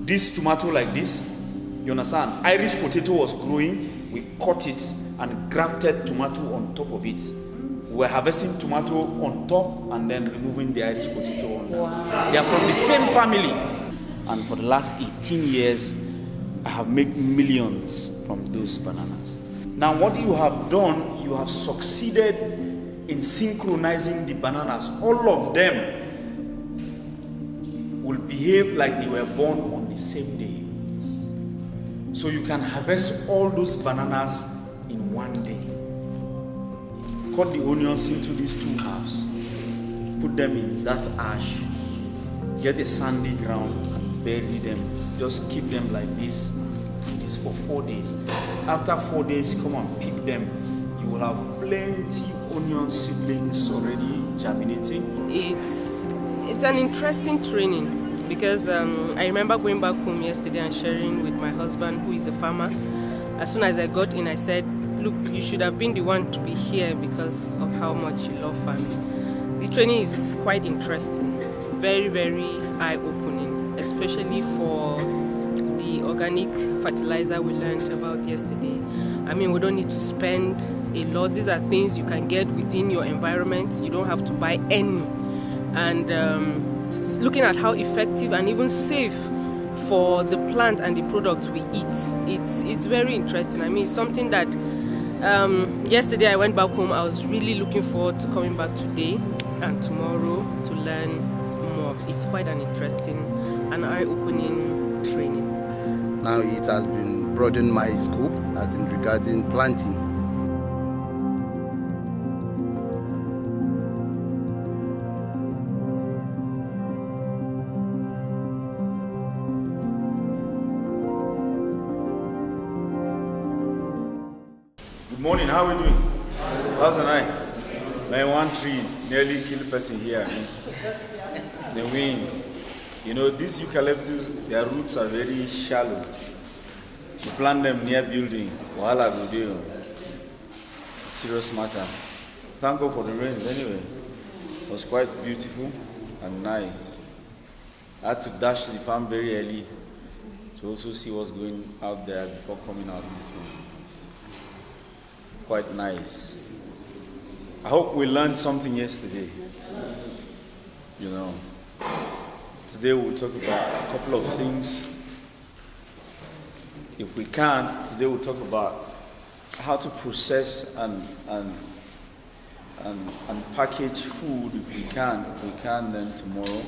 this tomato like this. You understand? Irish potato was growing. We cut it and grafted tomato on top of it. We're harvesting tomato on top and then removing the Irish potato on top. Wow. They are from the same family. And for the last 18 years, I have made millions from those bananas. Now what you have done, you have succeeded in synchronizing the bananas. All of them will behave like they were born on the same day. So you can harvest all those bananas in one day. Cut the onions into these two halves. Put them in that ash. Get a sandy ground and bury them. Just keep them like this. This for 4 days. After 4 days, come and pick them. You will have plenty onion seedlings already germinating. It's an interesting training because I remember going back home yesterday and sharing with my husband, who is a farmer. As soon as I got in, I said, look, you should have been the one to be here because of how much you love farming. The training is quite interesting, very, very eye-opening, especially for the organic fertilizer we learned about yesterday. I mean, we don't need to spend a lot. These are things you can get within your environment. You don't have to buy any. And looking at how effective and even safe for the plant and the products we eat, it's very interesting. I mean, it's something that yesterday I went back home. I was really looking forward to coming back today and tomorrow to learn more. It's quite an interesting and eye-opening training. Now it has been broadened my scope as in regarding planting. Good morning, how are we doing? How's the night? Man, one tree nearly killed a person here. The wind. You know, these eucalyptus, their roots are very shallow. You plant them near building, wahala go dey. It's a serious matter. Thank God for the rains anyway. It was quite beautiful and nice. I had to dash to the farm very early to also see what's going out there before coming out this morning. It's quite nice. I hope we learned something yesterday. You know. Today we'll talk about a couple of things. If we can, today we'll talk about how to process and package food if we can. If we can, then tomorrow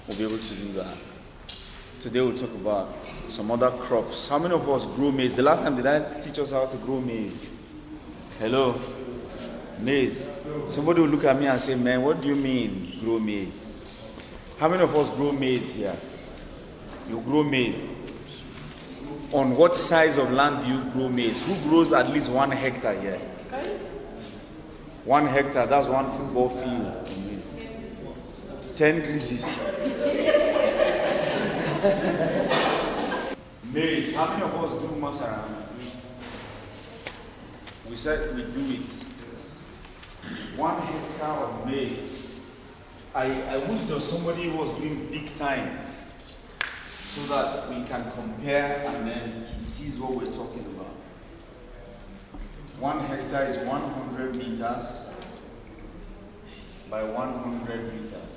we'll be able to do that. Today we'll talk about some other crops. How many of us grow maize? The last time did I teach us how to grow maize? Hello? Maize. Somebody will look at me and say, man, what do you mean grow maize? How many of us grow maize here? You grow maize. On what size of land do you grow maize? Who grows at least 1 hectare here? 1 hectare, that's 1 football field. 10 ridges. Maize. How many of us do masara? We said we do it. 1 hectare of maize. I wish there was somebody who was doing big time so that we can compare and then he sees what we're talking about. 1 hectare is 100 meters by 100 meters.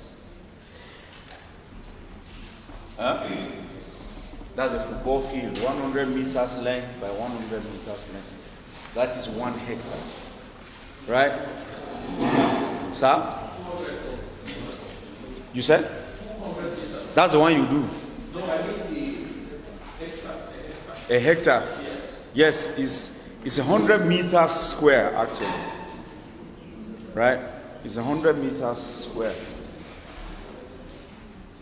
Huh? That's a football field, 100 meters length by 100 meters length. That is 1 hectare. Right? Sir? You said? That's the one you do? No, I mean a hectare. A hectare? Yes, it's 100 meters square actually. Right? It's 100 meters square.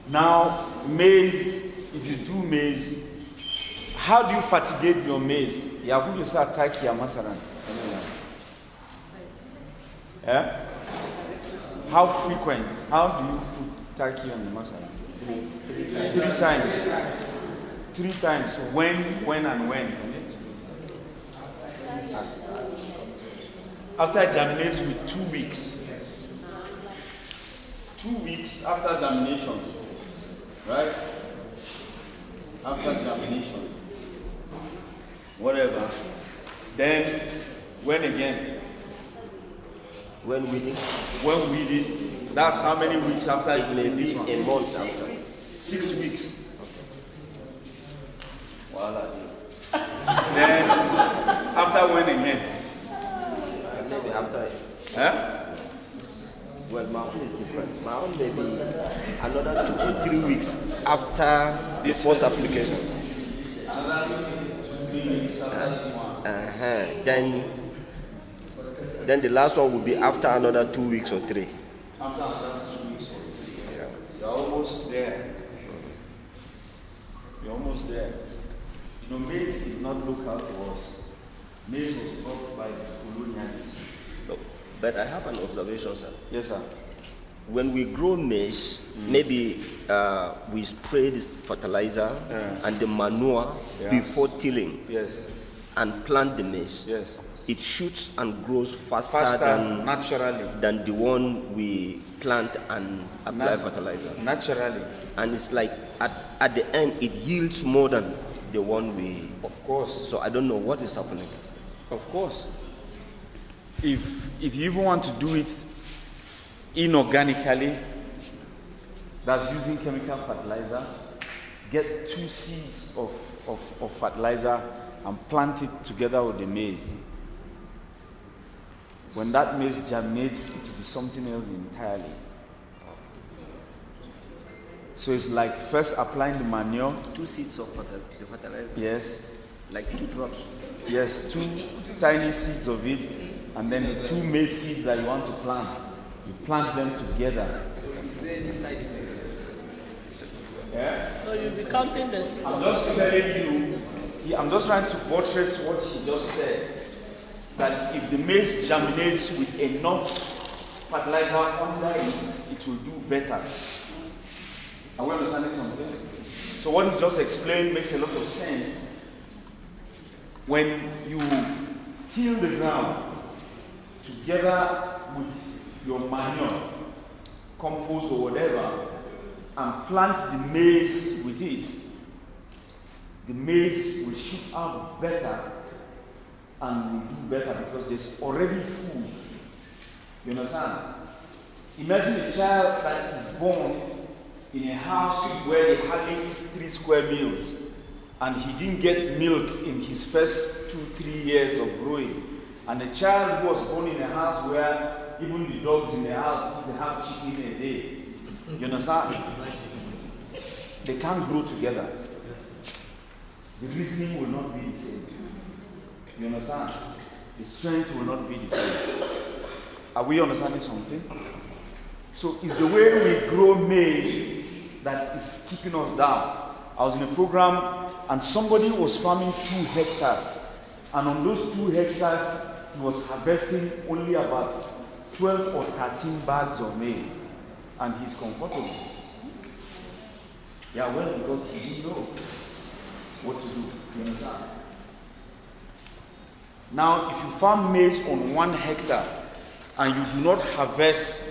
Now, maize, if you do maize, how do you fertigate your maize? Yeah, how frequent? How do you put turkey on the masala? 3 times. 3 times. When, and when? After it germinates with 2 weeks. 2 weeks after germination. Right? after germination, whatever. Then, when again? When weeding? When weeding, that's how many weeks after It may this be one? a month after. 6 weeks. Voila. Then, after when again? Maybe after. Huh? Well, my own is different. My own may be another 2 to 3 weeks after this first application. Then the last one will be after another 2 weeks or 3. After another 2 weeks. Yeah. You're almost there. You're almost there. You know, maize is not local to us. Maize was brought by the colonialists. No, but I have an observation, sir. Yes, sir. When we grow maize, maybe we spray this fertilizer and the manure before tilling Yes. and plant the maize. Yes. It shoots and grows faster Naturally. than the one we plant and apply fertilizer. Naturally. And it's like at the end it yields more than the one we. Of course. So I don't know what is happening. Of course. If you even want to do it inorganically, that's using chemical fertilizer, get 2 seeds of fertilizer and plant it together with the maize. When that maize germinates, it will be something else entirely. So it's like first applying the manure. 2 seeds of the fertilizer. Yes. Like 2 drops. Yes, 2 tiny seeds of it, and then the 2 maize seeds that you want to plant. You plant them together. Yeah? So you'll be counting the seeds. I'm just telling you, I'm just trying to buttress what he just said. That if the maize germinates with enough fertilizer under it, it will do better. Are we understanding something? So what he just explained makes a lot of sense. When you till the ground together with your manure, compost or whatever, and plant the maize with it, the maize will shoot out better and will do better because there's already food. You understand? Imagine a child that is born in a house where they hardly eat 3 square meals and he didn't get milk in his first 2-3 years of growing. And a child who was born in a house where even the dogs in the house eat half chicken a day. You understand? They can't grow together. The reasoning will not be the same. You understand? The strength will not be the same. Are we understanding something? So it's the way we grow maize that is keeping us down. I was in a program and somebody was farming 2 hectares. And on those 2 hectares, he was harvesting only about 12 or 13 bags of maize. And he's comfortable. Yeah, well, because he didn't know what to do. You understand? Now, if you farm maize on 1 hectare and you do not harvest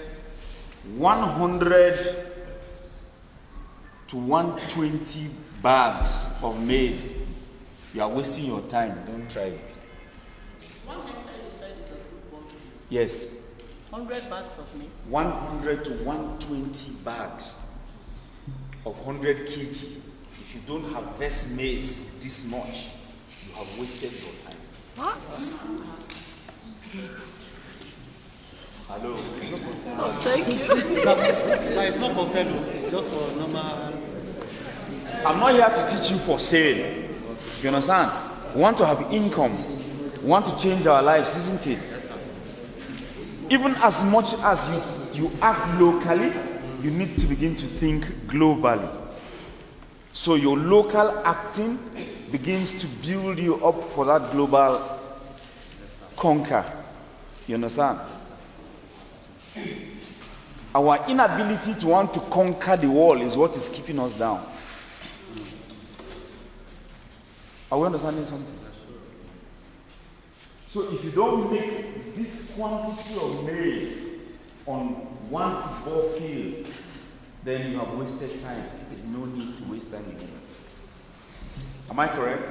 100 to 120 bags of maize, you are wasting your time. Don't try it. 1 hectare you said is a good one. Yes. 100 bags of maize. 100 to 120 bags of 100 kg. If you don't harvest maize this much, you have wasted your time. What? Hello. Oh, thank you. It's not for sale, just for normal. I'm not here to teach you for sale. You understand? We want to have income. We want to change our lives, isn't it? Even as much as you act locally, you need to begin to think globally. So your local acting begins to build you up for that global conquer. You understand? Our inability to want to conquer the world is what is keeping us down. Are we understanding something? So if you don't make this quantity of maize on 1 football field, then you have wasted time. There's no need to waste time again. Am I correct?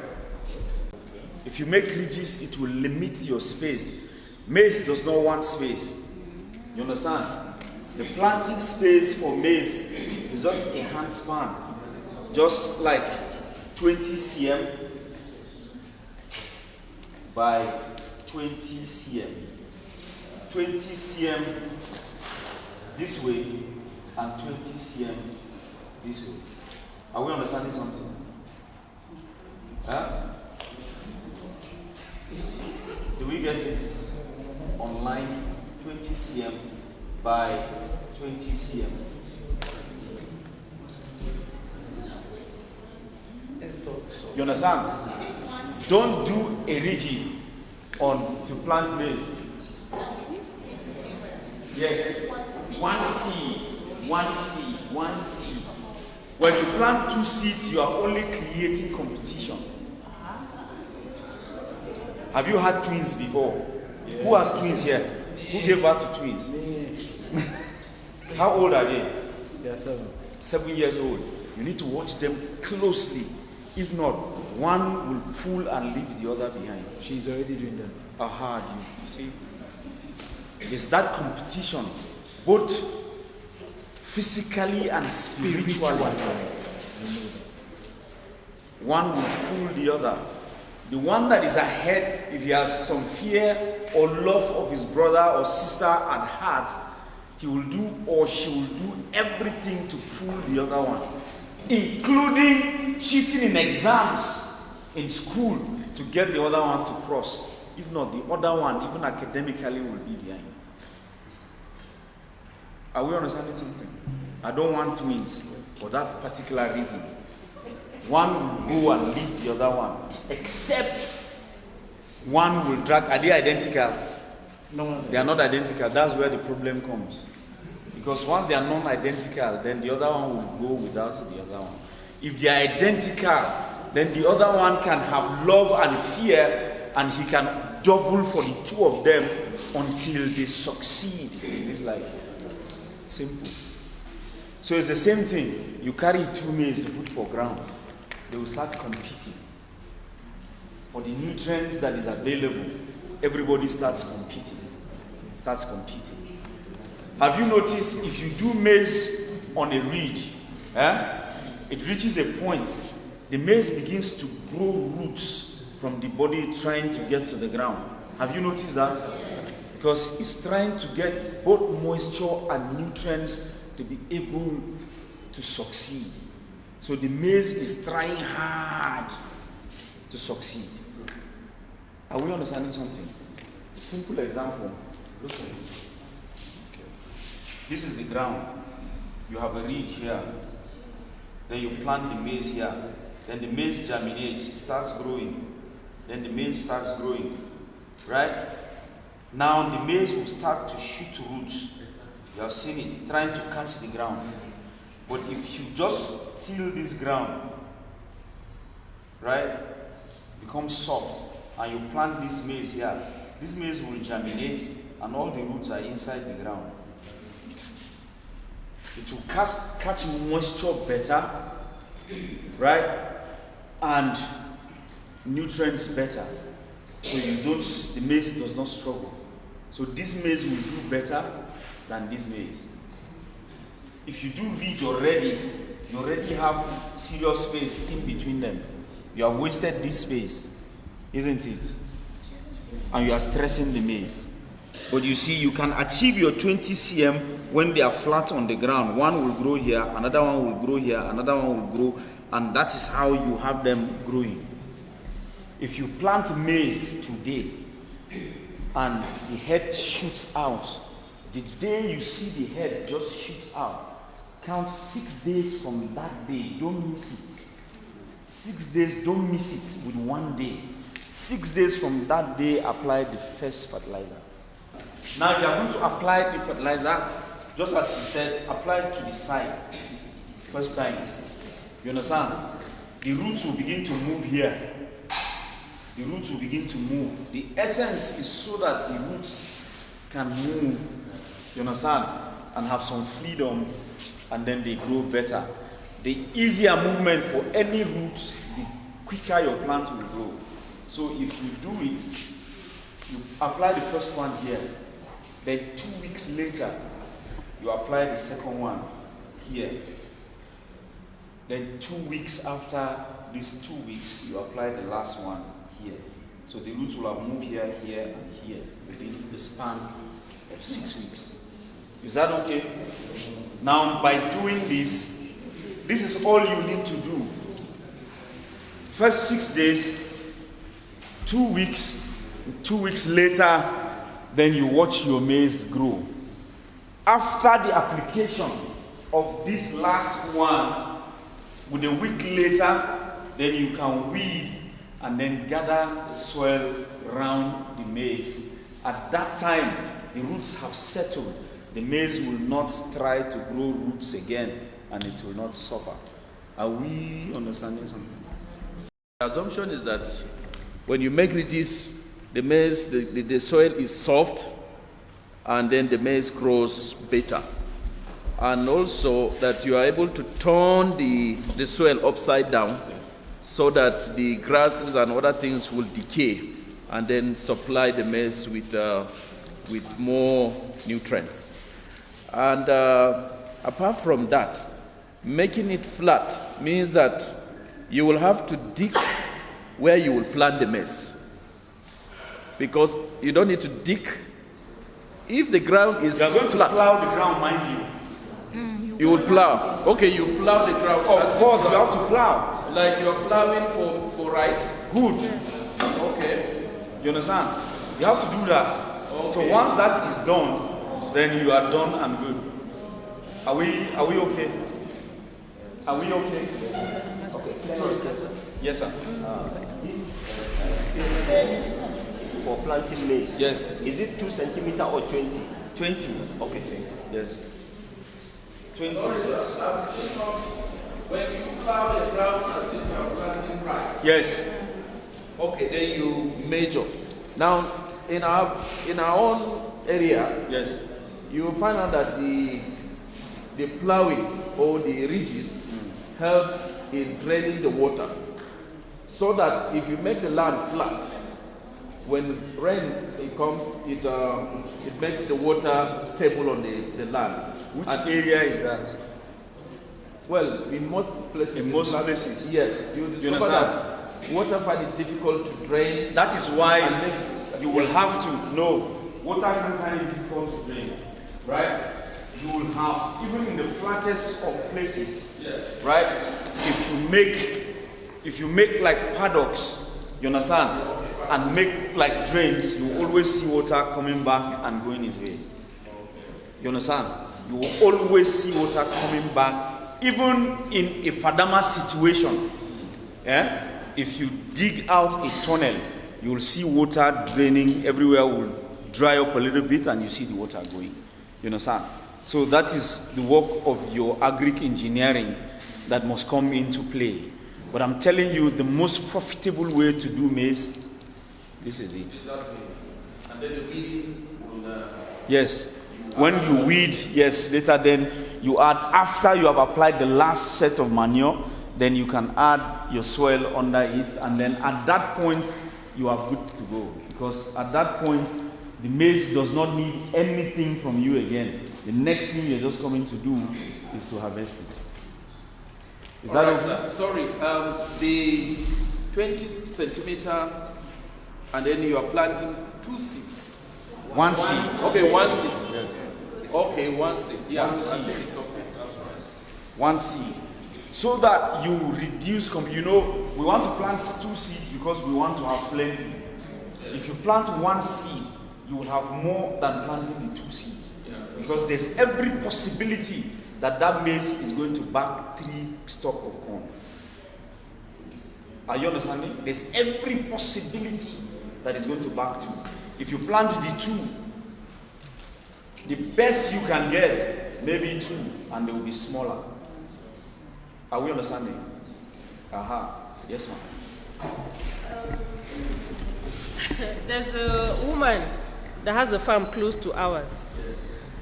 If you make ridges, it will limit your space. Maize does not want space. You understand? The planting space for maize is just a hand span, just like 20 cm by 20 cm. 20 cm this way and 20 cm this way. Are we understanding something? Huh? Do we get it? Online, 20 cm by 20 cm. You understand? Don't do a ridge to plant maize. Yes. One seed. When you plant 2 seeds, you are only creating competition. Have you had twins before? Yeah. Who has twins here? Who gave birth to twins? How old are they? They are 7. 7 years old. You need to watch them closely. If not, one will pull and leave the other behind. She's already doing that. Aha, you see? It's that competition, both physically and spiritually. One will pull the other. The one that is ahead, if he has some fear or love of his brother or sister at heart, he will do or she will do everything to pull the other one, including cheating in exams in school to get the other one to cross. If not, the other one, even academically, will be behind. Are we understanding something? I don't want twins for that particular reason. One will go and leave the other one, except one will drag. Are they identical? No. They are not identical. That's where the problem comes. Because once they are non-identical, then the other one will go without the other one. If they are identical, then the other one can have love and fear, and he can double for the two of them until they succeed in this life. Simple. So it's the same thing. You carry 2 maize, you put for ground. They will start competing for the nutrients that is available. Everybody starts competing. Have you noticed if you do maize on a ridge, it reaches a point, the maize begins to grow roots from the body trying to get to the ground. Have you noticed that? Because it's trying to get both moisture and nutrients to be able to succeed. So the maize is trying hard to succeed. Are we understanding something? Simple example. Look at it. This is the ground. You have a ridge here. Then you plant the maize here. Then the maize germinates, it starts growing. Then the maize starts growing. Right? Now the maize will start to shoot roots. You have seen it, trying to catch the ground. But if you just till this ground, right, becomes soft, and you plant this maize here, this maize will germinate, and all the roots are inside the ground. It will catch moisture better, right, and nutrients better. So the maize does not struggle. So this maize will do better than this maize. If you do ridge already, you already have serious space in between them. You have wasted this space, isn't it? And you are stressing the maize. But you see, you can achieve your 20 cm when they are flat on the ground. One will grow here, another one will grow here, another one will grow, and that is how you have them growing. If you plant maize today and the head shoots out, the day you see the head just shoots out, count 6 days from that day. Don't miss it. 6 days, don't miss it with 1 day. 6 days from that day, apply the first fertilizer. Now, if you are going to apply the fertilizer, just as he said, apply it to the side. First time. You understand? The roots will begin to move here. The roots will begin to move. The essence is so that the roots can move. You understand? And have some freedom, and then they grow better. The easier movement for any root, quicker your plant will grow. So if you do it, you apply the first one here, then 2 weeks later, you apply the second one here. Then 2 weeks after these 2 weeks, you apply the last one here. So the roots will have moved here, here, and here within the span of 6 weeks. Is that okay? Now, by doing this is all you need to do. First 6 days, 2 weeks, 2 weeks later, then you watch your maize grow. After the application of this last one, with a week later, then you can weed and then gather soil around the maize. At that time, the roots have settled. The maize will not try to grow roots again, and it will not suffer. Are we understanding something? The assumption is that when you make ridges, the maize, the soil is soft, and then the maize grows better. And also that you are able to turn the soil upside down so that the grasses and other things will decay and then supply the maize with more nutrients. And apart from that, making it flat means that you will have to dig where you will plant the maize, because you don't need to dig if the ground is flat. You are going to plow the ground, mind you. You will plow. Okay, you plow the ground. Of course, you have to plow. Like you're plowing for rice? Good. Okay. You understand? You have to do that. Okay. So once that is done, then you are done and good. Are we okay? Are we okay? Okay. Sorry. Yes, sir. For planting maize. Yes. Is it 2 centimeter or 20? 20. Okay, 20. Yes. 20. Sorry, sir. When you plow the ground as if you are planting rice. Yes. Okay, then you measure. Now, in our own area, yes, you will find out that the plowing or the ridges helps in draining the water, so that if you make the land flat, when rain comes, it makes the water stable on the land. Which area is that? Well, in most places. In most places? Yes. You discover that water find it difficult to drain. That is why you will have to know water can find it difficult to drain, right? You will have, even in the flattest of places, yes, right? If you make like paddocks, you understand, and make like drains, you always see water coming back and going its way. You understand? You will always see water coming back, even in a Fadama situation. Yeah? If you dig out a tunnel, you will see water draining everywhere, will dry up a little bit, and you see the water going. You understand? So that is the work of your agric engineering that must come into play. But I'm telling you, the most profitable way to do maize, this is it. Exactly. And then the weeding will... Yes. When you weed, yes, later then you add, after you have applied the last set of manure, then you can add your soil under it, and then at that point, you are good to go. Because at that point, the maize does not need anything from you again. The next thing you're just coming to do is to harvest it. Is that right, sir? Sorry, the 20 centimeter, and then you are planting 2 seeds. One seed. Okay, 1 seed. Yes. Okay, 1 seed. Yeah, One seed. Okay, that's right. One seed. So that you reduce, we want to plant 2 seeds because we want to have plenty. If you plant 1 seed, you will have more than planting the 2 seeds. Yeah. Because there's every possibility that maize is going to back 3 stalks of corn. Are you understanding? There's every possibility that is going to back 2. If you plant the 2, the best you can get, maybe 2, and they will be smaller. Are we understanding? Aha. Yes, ma'am. There's a woman that has a farm close to ours.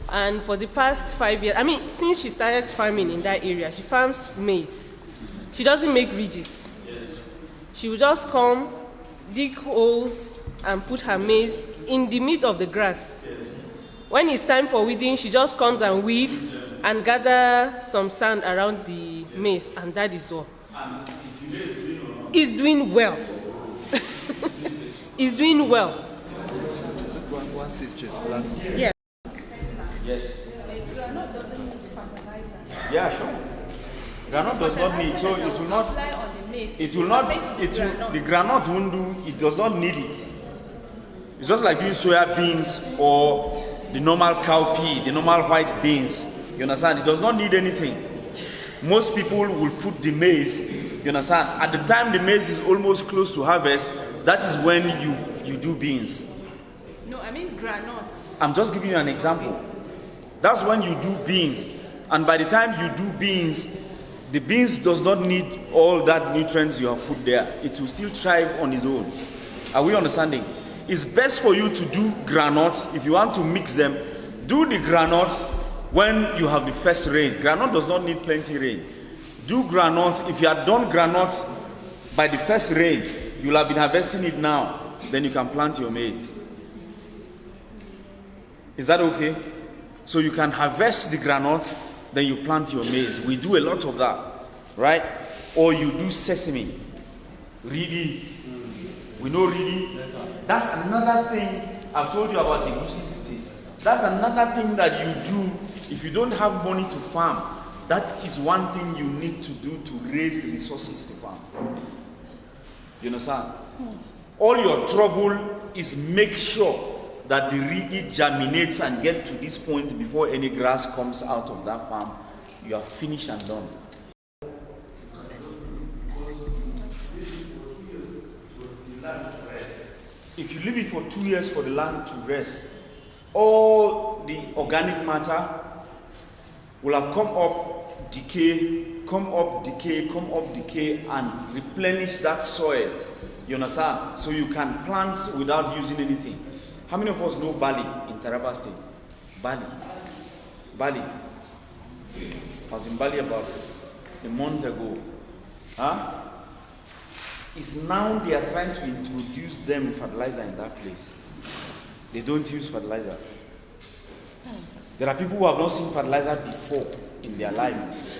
And for the past 5 years, since she started farming in that area, she farms maize. She doesn't make ridges. She would just come, dig holes, and put her maize in the midst of the grass. When it's time for weeding, she just comes and weed and gather some sand around the maize, and that is all. It's doing well. It's doing well. Yeah. Yes. Yeah, sure. Granite does not need, so it will not, the granite won't do, it does not need it. It's just like doing soya beans or the normal cowpea, the normal white beans. You understand? It does not need anything. Most people will put the maize, you understand? At the time the maize is almost close to harvest, that is when you do beans. No, I mean granules. I'm just giving you an example. That's when you do beans. And by the time you do beans, the beans does not need all that nutrients you have put there. It will still thrive on its own. Are we understanding? It's best for you to do granules. If you want to mix them, do the granules when you have the first rain. Granite does not need plenty rain. Do granules. If you have done granules by the first rain, you'll have been harvesting it now. Then you can plant your maize. Is that okay? So you can harvest the granules, then you plant your maize. We do a lot of that, right? Or you do sesame. Reedy. We know reedy. That's another thing I've told you about the Gusi City. That's another thing that you do if you don't have money to farm. That is one thing you need to do to raise the resources to farm. You understand? All your trouble is make sure that the reedy germinates and get to this point before any grass comes out of that farm. You are finished and done. If you leave it for 2 years for the land to rest, all the organic matter will have come up, decay, and replenish that soil. You understand? So you can plant without using anything. How many of us know barley in Taraba State? Barley. I was in Bali about a month ago. It's now they are trying to introduce them fertilizer in that place. They don't use fertilizer. There are people who have not seen fertilizer before in their life.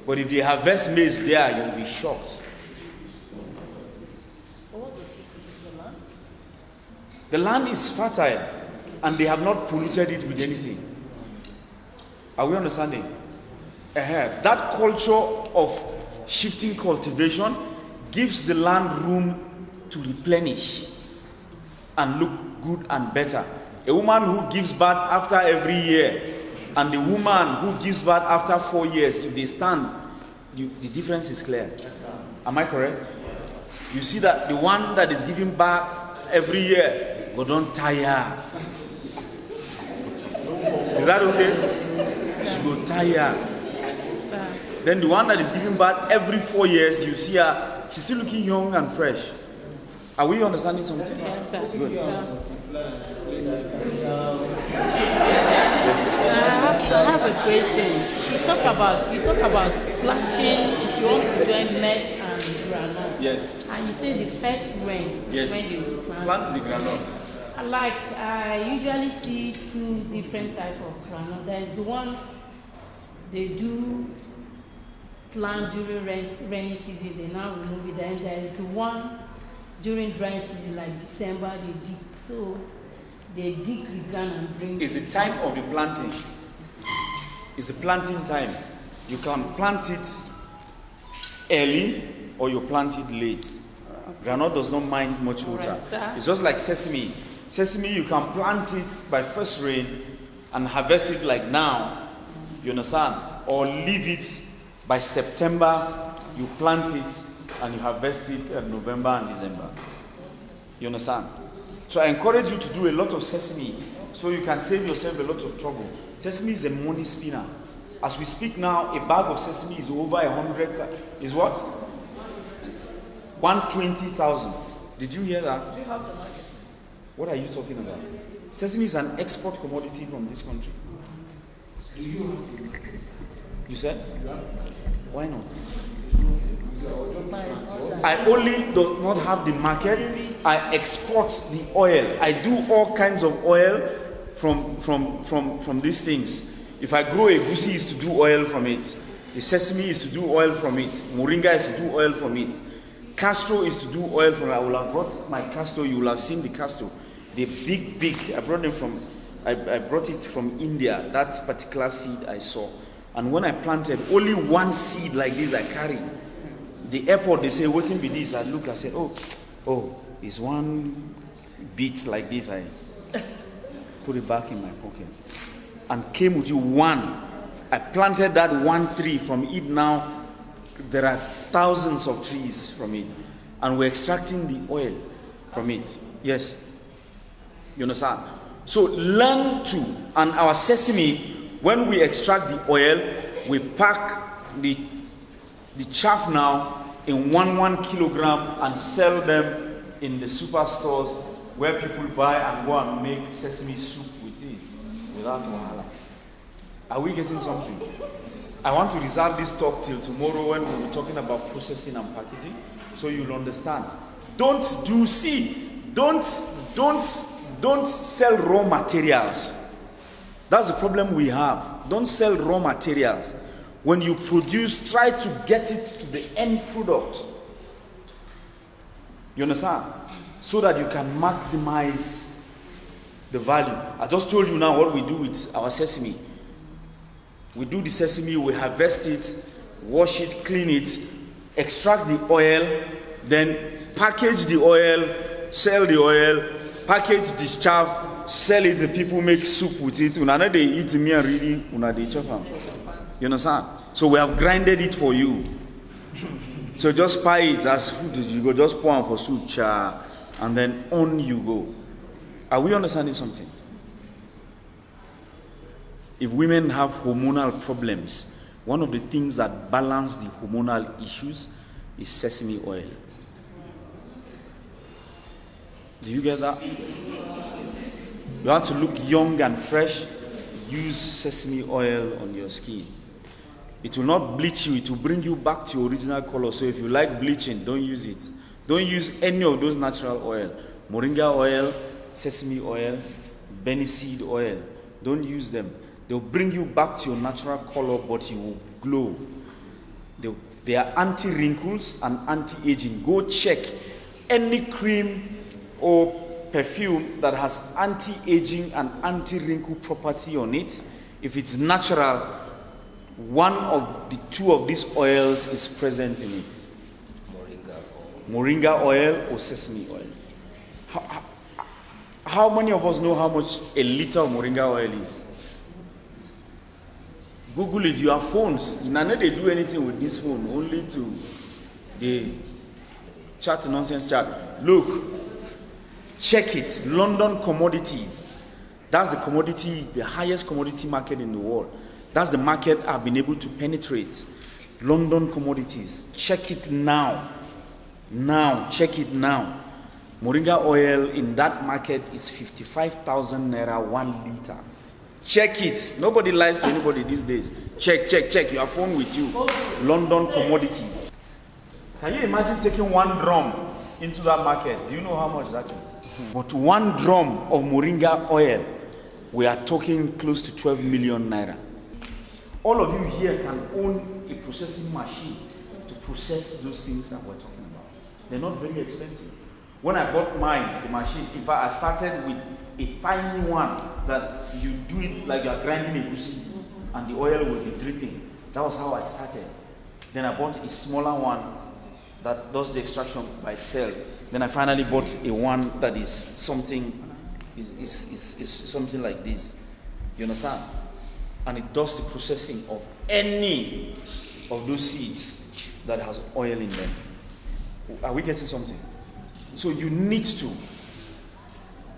But if they harvest maize there, you'll be shocked. What was the secret of the land? The land is fertile and they have not polluted it with anything. Are we understanding? That culture of shifting cultivation gives the land room to replenish and look good and better. A woman who gives birth after every year and the woman who gives birth after 4 years, if they stand, the difference is clear. Am I correct? You see that the one that is giving birth every year, go don't tire. Is that okay? She go tire. Then the one that is giving birth every 4 years, you see her, she's still looking young and fresh. Are we understanding something? Yes, sir. Good. I have a question. You talk about planting, if you want to join maize and granule. Yes. And you say the first rain Yes. when you Plant the granule. Like, I usually see two different types of granule. There's the one they do plant during rainy season, they now remove it. Then there's the one during dry season, like December, they dig. So they dig the ground and bring It's the time of the planting. It's the planting time. You can plant it early or you plant it late. Granule does not mind much water. Right, It's just like sesame. Sesame, you can plant it by first rain and harvest it like now. You understand? Or leave it by September, you plant it and you harvest it in November and December. You understand? So I encourage you to do a lot of sesame so you can save yourself a lot of trouble. Sesame is a money spinner. As we speak now, a bag of sesame is over 100. Is what? 120,000. Did you hear that? Do you have the market? What are you talking about? Sesame is an export commodity from this country. You said? Why not? I only do not have the market. I export the oil. I do all kinds of oil from these things. If I grow a goosey, is to do oil from it. The sesame is to do oil from it. Moringa is to do oil from it. Castor is to do oil from it. I will have brought my castor. You will have seen the castor. The big. I brought them from. I brought it from India. That particular seed I saw. And when I planted, only one seed like this I carry. The airport, they say, what be this? I look, I said, oh, it's one bit like this. I put it back in my pocket. And came with you one. I planted that one tree. From it now, there are thousands of trees from it. And we're extracting the oil from it. Yes. You understand? So learn to, and our sesame, when we extract the oil, we pack the chaff now in 1 kilogram and sell them in the superstores where people buy and go and make sesame soup with it without wahala. Are we getting something? I want to reserve this talk till tomorrow when we'll be talking about processing and packaging, so you'll understand. Don't sell raw materials. That's the problem we have. Don't sell raw materials. When you produce, try to get it to the end product. You understand? So that you can maximize the value. I just told you now what we do with our sesame. We do the sesame, we harvest it, wash it, clean it, extract the oil, then package the oil, sell the oil, package the chaff, sell it, the people make soup with it. Una they eat me and really, una they chop them. You understand? So we have grinded it for you. So just buy it as food. You go just pour on for soup, cha, and then on you go. Are we understanding something? If women have hormonal problems, one of the things that balance the hormonal issues is sesame oil. Do you get that? You want to look young and fresh, use sesame oil on your skin. It will not bleach you, it will bring you back to your original color. So if you like bleaching, don't use it. Don't use any of those natural oil. Moringa oil, sesame oil, Benny seed oil. Don't use them. They'll bring you back to your natural color, but you will glow. They are anti-wrinkles and anti-aging. Go check any cream or perfume that has anti-aging and anti-wrinkle property on it. If it's natural, one of the two of these oils is present in it. Moringa oil or sesame oil. How many of us know how much a liter of moringa oil is? Google it. You have phones. You know they do anything with this phone, only to the chat nonsense chat. Look, check it. London commodities. That's the commodity, the highest commodity market in the world. That's the market I've been able to penetrate. London commodities. Check it now. Check it now. Moringa oil in that market is 55,000 naira 1 liter. Check it. Nobody lies to anybody these days. Check. Your phone with you. London commodities. Can you imagine taking 1 drum into that market? Do you know how much that is? But 1 drum of moringa oil, we are talking close to 12 million naira. All of you here can own a processing machine to process those things that we're talking about. They're not very expensive. When I bought mine, the machine, in fact, I started with a tiny one that you do it like you are grinding a goosey and the oil will be dripping. That was how I started. Then I bought a smaller one that does the extraction by itself. Then I finally bought a one that is something something like this. You understand? And it does the processing of any of those seeds that has oil in them. Are we getting something? So you need to.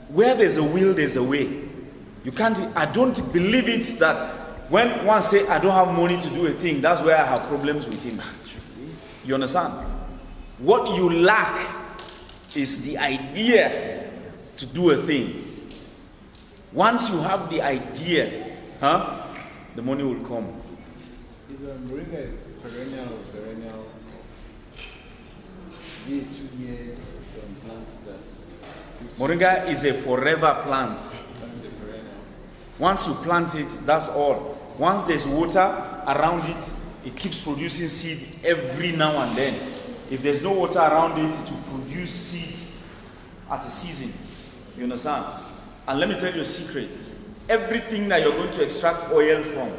Where there's a will, there's a way. You can't. I don't believe it that when one say I don't have money to do a thing, that's where I have problems with him. You understand? What you lack is the idea to do a thing. Once you have the idea, the money will come. Is moringa perennial? 2 years from plant that. Moringa is a forever plant. Once you plant it, that's all. Once there's water around it, it keeps producing seed every now and then. If there's no water around it, it will produce seed at a season. You understand? And let me tell you a secret. Everything that you're going to extract oil from,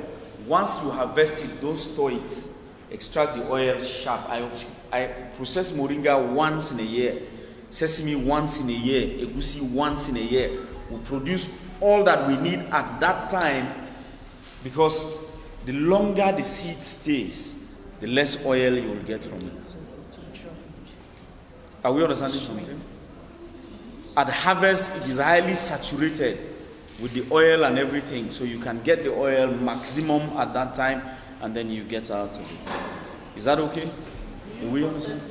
once you harvest it, don't store it. Extract the oil sharp. I process moringa once in a year, sesame once in a year, egusi once in a year. We produce all that we need at that time, because the longer the seed stays, the less oil you will get from it. Are we understanding something? At harvest, it is highly saturated with the oil and everything, so you can get the oil maximum at that time, and then you get out of it. Is that okay? Do we understand?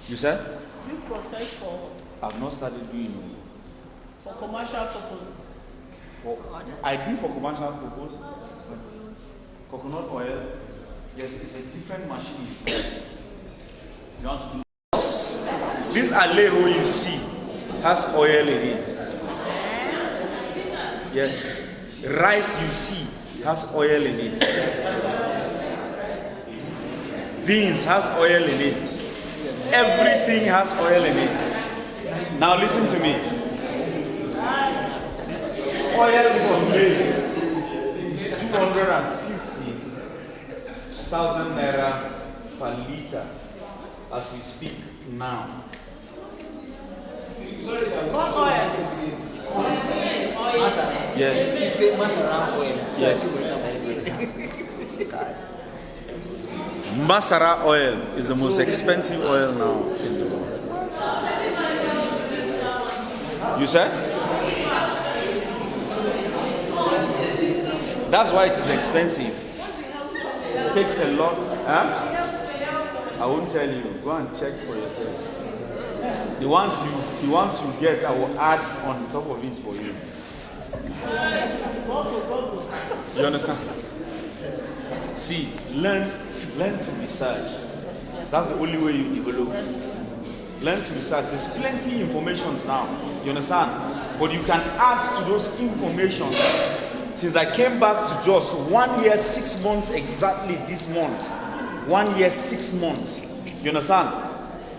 You said? You process for I've not started doing it. for commercial purposes. I do for commercial purpose. Coconut oil, yes, it's a different machine. You want to do this aleho you see has oil in it. Yes. Rice you see has oil in it. Beans has oil in it. Everything has oil in it. Now listen to me. Oil for maize is 250,000 naira per liter as we speak now. What oil? Yes. You say masara oil. Yes. Masara oil is the most expensive oil now in the world. You said? That's why it is expensive. It takes a lot. Huh? I won't tell you. Go and check for yourself. The ones you get, I will add on top of it for you. You understand? See, learn to research. That's the only way you develop. Learn to research. There's plenty of information now. You understand? But you can add to those information. Since I came back to Jos 1 year, 6 months exactly this month. 1 year, 6 months. You understand?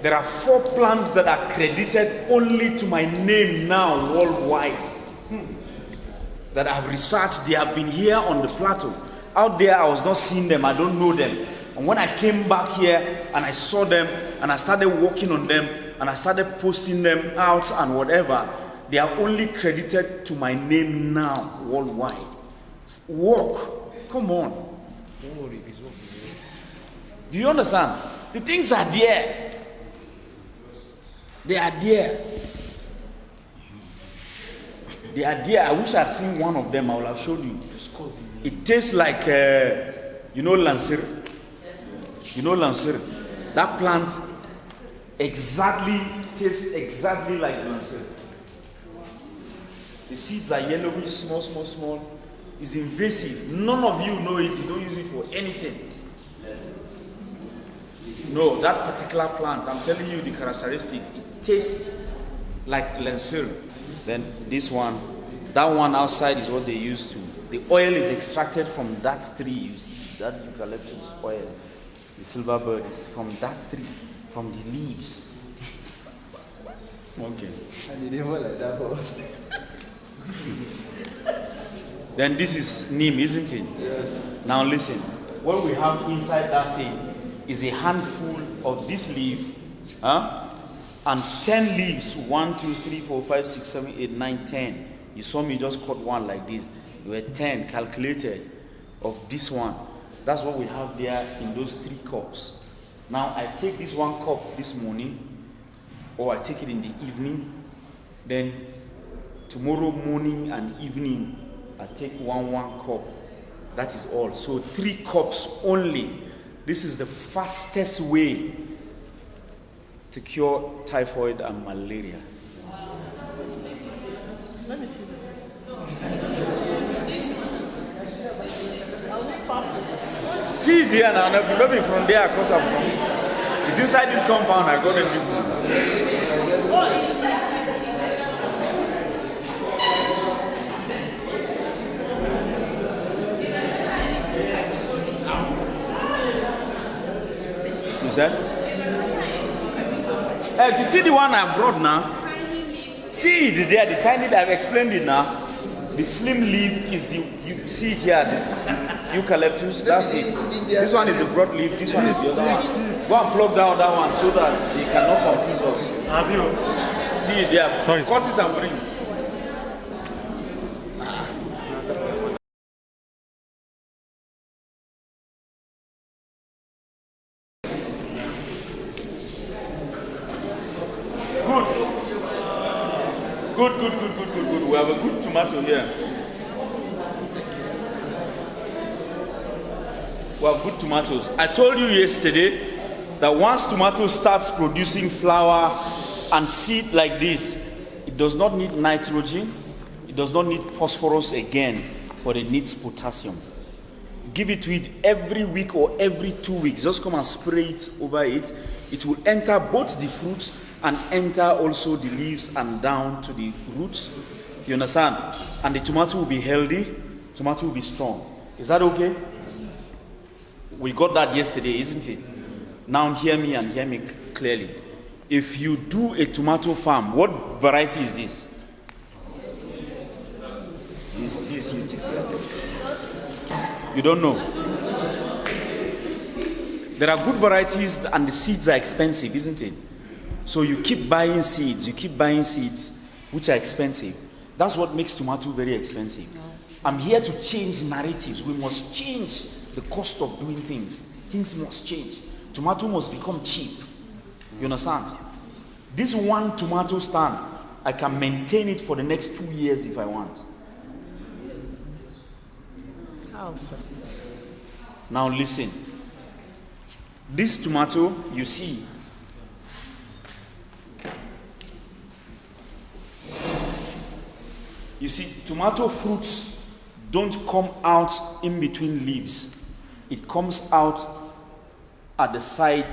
There are 4 plants that are credited only to my name now worldwide. That I have researched. They have been here on the plateau. Out there, I was not seeing them. I don't know them. And when I came back here and I saw them and I started working on them and I started posting them out and whatever, they are only credited to my name now worldwide. Work. Come on. Don't worry, if it's working. Do you understand? The things are there. They are there. They are there. I wish I had seen one of them. I would have showed you. It tastes like, you know, lansir. You know lansir. That plant exactly tastes exactly like lansir. The seeds are yellowish, small. It's invasive. None of you know it. You don't use it for anything. No, that particular plant, I'm telling you the characteristic. It tastes like lansir. Then this one, that one outside is what they use to. The oil is extracted from that tree. You see, that eucalyptus oil. The silver bird is from that tree, from the leaves. Okay. And you never like that for us. Then this is neem, isn't it? Yes. Now listen, what we have inside that thing is a handful of this leaf, and 10 leaves. 1, 2, 3, 4, 5, 6, 7, 8, 9, 10. You saw me just cut one like this. There were 10 calculated of this one. That's what we have there in those 3 cups. Now I take this 1 cup this morning, or I take it in the evening. Then tomorrow morning and evening, I take 1 cup. That is all. So 3 cups only. This is the fastest way to cure typhoid and malaria. Let me see. See there now, maybe from there I come from. It's inside this compound. I got everything. You said? Hey, you see the one I brought now? See it there, the tiny, I've explained it now. The slim leaf is the, you see it here, the eucalyptus, that's it. This one is the broad leaf, this one is the other one. Go and plug down that one so that they cannot confuse us. Have you? See it there. Sorry. Cut it and bring it. Good. We have a good tomato here. We have good tomatoes. I told you yesterday that once tomato starts producing flower and seed like this, it does not need nitrogen, it does not need phosphorus again, but it needs potassium. Give it to it every week or every 2 weeks. Just come and spray it over it. It will enter both the fruit and enter also the leaves and down to the roots. You understand? And the tomato will be healthy, tomato will be strong. Is that okay? We got that yesterday, isn't it? Now hear me and hear me clearly. If you do a tomato farm, what variety is this? This you don't know. There are good varieties and the seeds are expensive, isn't it? So you keep buying seeds, which are expensive. That's what makes tomato very expensive. I'm here to change narratives. We must change the cost of doing things. Things must change. Tomato must become cheap. You understand? This one tomato stand, I can maintain it for the next 2 years if I want. How, sir? Now listen. This tomato, you see, tomato fruits don't come out in between leaves. It comes out at the side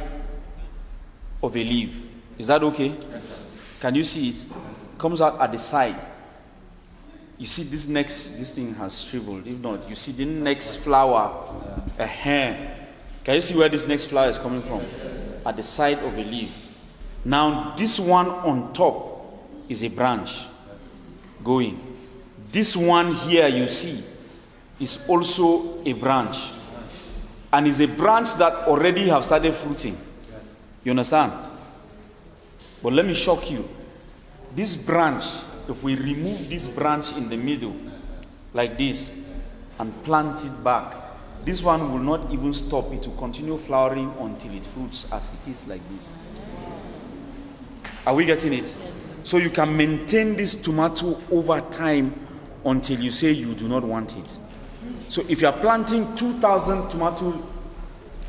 of a leaf. Is that okay? Yes. Can you see it? Comes out at the side. You see this thing has shriveled. If not, you see the next flower, a hair. Can you see where this next flower is coming from? At the side of a leaf. Now this one on top is a branch going. This one here you see is also a branch, and is a branch that already have started fruiting. You understand? But let me shock you. This branch, if we remove this branch in the middle like this and plant it back, this one will not even stop. It will continue flowering until it fruits as it is like this. Are we getting it? Yes. So you can maintain this tomato over time until you say you do not want it. So if you are planting 2,000 tomato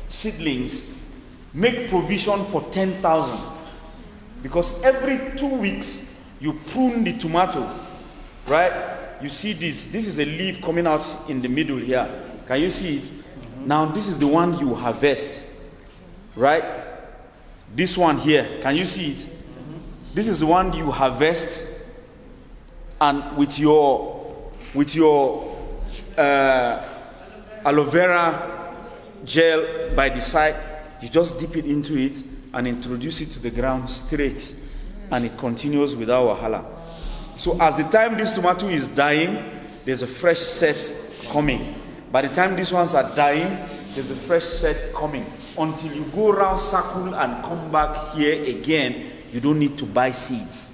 seedlings, make provision for 10,000. Because every 2 weeks, you prune the tomato, right? You see this is a leaf coming out in the middle here. Can you see it? Now this is the one you harvest, right? This one here, can you see it? This is the one you harvest, and with your aloe vera gel by the side, you just dip it into it and introduce it to the ground straight, and it continues without wahala. So as the time this tomato is dying, there's a fresh set coming. By the time these ones are dying, there's a fresh set coming. Until you go around circle and come back here again, you don't need to buy seeds.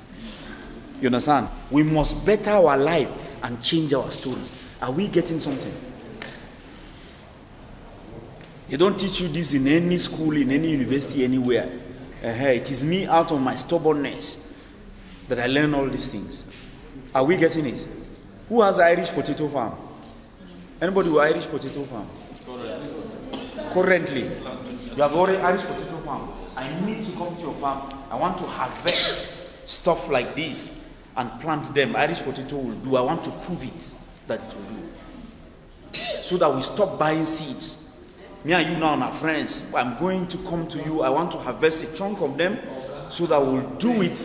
You understand? We must better our life and change our story. Are we getting something? They don't teach you this in any school, in any university, anywhere. It is me out of my stubbornness that I learn all these things. Are we getting it? Who has an Irish potato farm? Anybody with Irish potato farm? Currently. You have already Irish potato farm. I need to come to your farm. I want to harvest stuff like this and plant them. Irish potato will do. I want to prove it that it will do. So that we stop buying seeds. Me and you now are friends. I'm going to come to you. I want to harvest a chunk of them so that we'll do it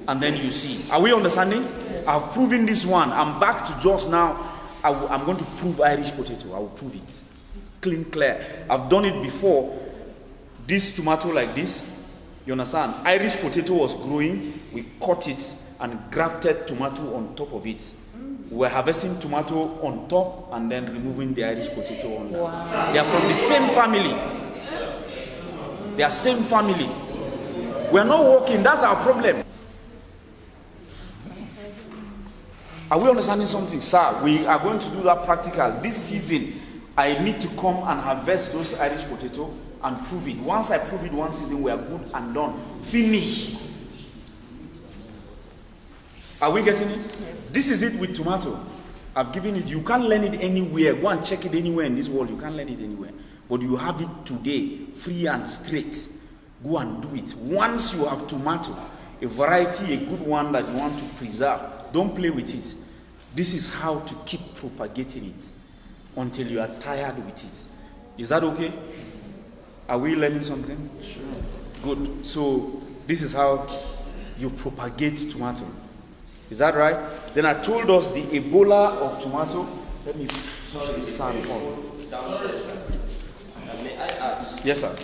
and then you see. Are we understanding? I've proven this one. I'm back to Jos now. I'm going to prove Irish potato. I will prove it. Clean, clear. I've done it before. This tomato like this, you understand? Irish potato was growing. We cut it and grafted tomato on top of it. We're harvesting tomato on top and then removing the Irish potato on top. Wow. They are from the same family. They are same family. We're not working. That's our problem. Are we understanding something? Sir, we are going to do that practical. This season, I need to come and harvest those Irish potato and prove it. Once I prove it one season, we are good and done. Finish. Are we getting it? Yes. This is it with tomato. I've given it. You can't learn it anywhere. Go and check it anywhere in this world. You can't learn it anywhere. But you have it today, free and straight. Go and do it. Once you have tomato, a variety, a good one that you want to preserve, don't play with it. This is how to keep propagating it until you are tired with it. Is that okay? Are we learning something? Sure. Good. So this is how you propagate tomato. Is that right? Then I told us the Ebola of tomato. Let me switch the sound on. May I ask? Yes, sir.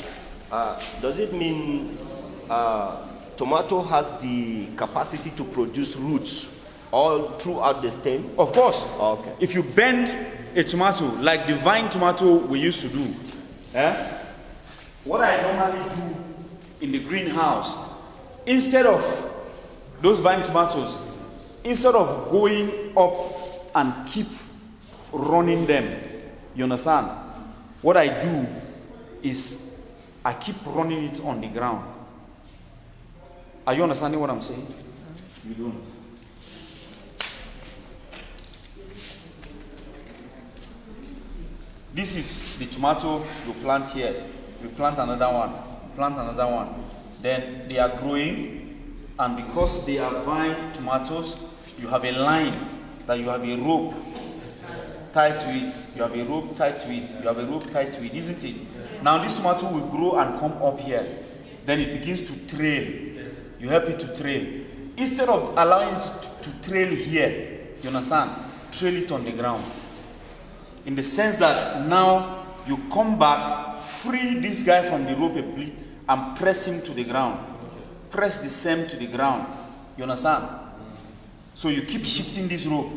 Does it mean tomato has the capacity to produce roots all throughout the stem? Of course. Okay. If you bend a tomato like the vine tomato we used to do, what I normally do in the greenhouse, instead of those vine tomatoes, instead of going up and keep running them, you understand? What I do is I keep running it on the ground. Are you understanding what I'm saying? You don't. This is the tomato you plant here. You plant another one, plant another one. Then they are growing, and because they are vine tomatoes, you have a line that you have a rope tied to it. You have a rope tied to it. You have a rope tied to it, isn't it? Now this tomato will grow and come up here. Then it begins to trail. You help it to trail. Instead of allowing it to trail here, you understand? Trail it on the ground. In the sense that now you come back, free this guy from the rope a bit, and press him to the ground. Press the stem to the ground. You understand? So you keep shifting this rope.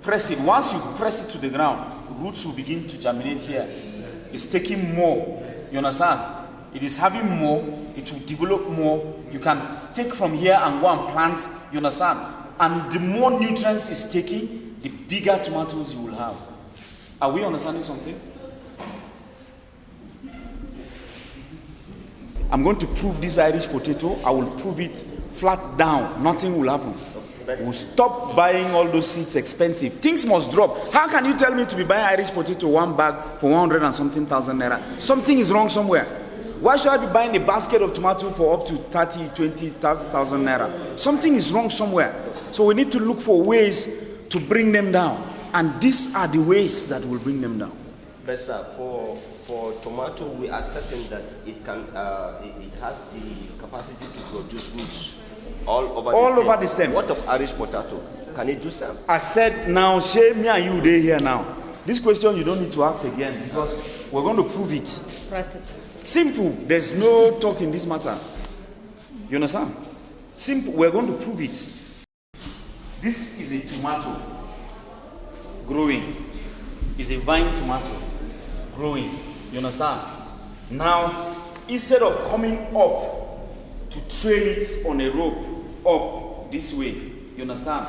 Press it. Once you press it to the ground, roots will begin to germinate here. It's taking more. You understand? It is having more. It will develop more. You can take from here and go and plant. You understand? And the more nutrients it's taking, the bigger tomatoes you will have. Are we understanding something? I'm going to prove this Irish potato. I will prove it flat down. Nothing will happen. We'll stop buying all those seeds expensive. Things must drop. How can you tell me to be buying Irish potato one bag for 100 and something thousand naira? Something is wrong somewhere. Why should I be buying a basket of tomato for up to 30, 20,000 naira? Something is wrong somewhere. So we need to look for ways to bring them down. And these are the ways that will bring them down. But sir, for tomato, we are certain that it can it has the capacity to produce roots all over the stem. What of Irish potato? Can it do some? I said now, shame me and you they here now. This question you don't need to ask again because we're going to prove it. Practical. Simple. There's no talk in this matter. You understand? Simple. We're going to prove it. This is a tomato growing. It's a vine tomato growing. You understand? Now, instead of coming up to trail it on a rope up this way, you understand?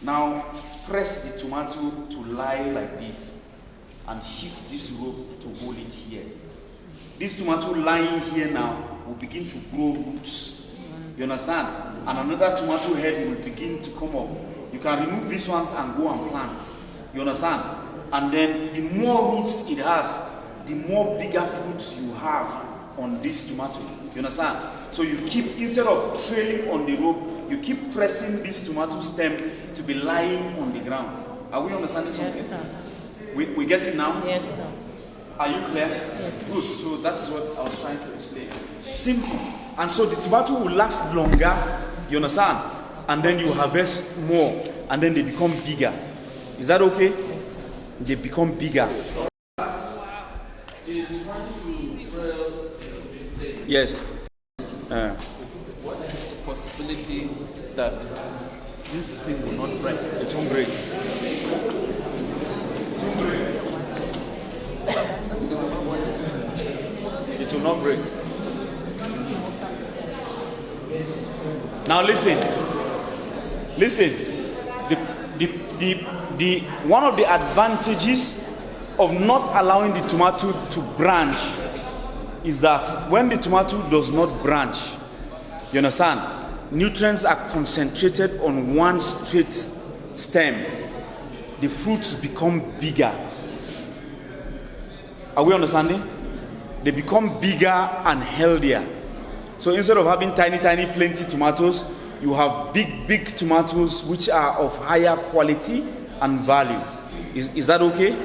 Now, press the tomato to lie like this and shift this rope to hold it here. This tomato lying here now will begin to grow roots. You understand? And another tomato head will begin to come up. You can remove these ones and go and plant. You understand? And then the more roots it has, the more bigger fruits you have on this tomato. You understand? So you keep, instead of trailing on the rope, you keep pressing this tomato stem to be lying on the ground. Are we understanding something? Yes, sir. We get it now? Yes, sir. Are you clear? Yes. Good. So that is what I was trying to explain. Simple. And so the tomato will last longer, you understand? And then you harvest more, and then they become bigger. Is that okay? They become bigger. Yes. What is the possibility that this thing will not break? It won't break. It will not break. Now listen. The one of the advantages of not allowing the tomato to branch is that when the tomato does not branch, you understand, nutrients are concentrated on one straight stem. The fruits become bigger. Are we understanding? They become bigger and healthier. So instead of having tiny, plenty tomatoes, you have big tomatoes which are of higher quality and value. Is that okay?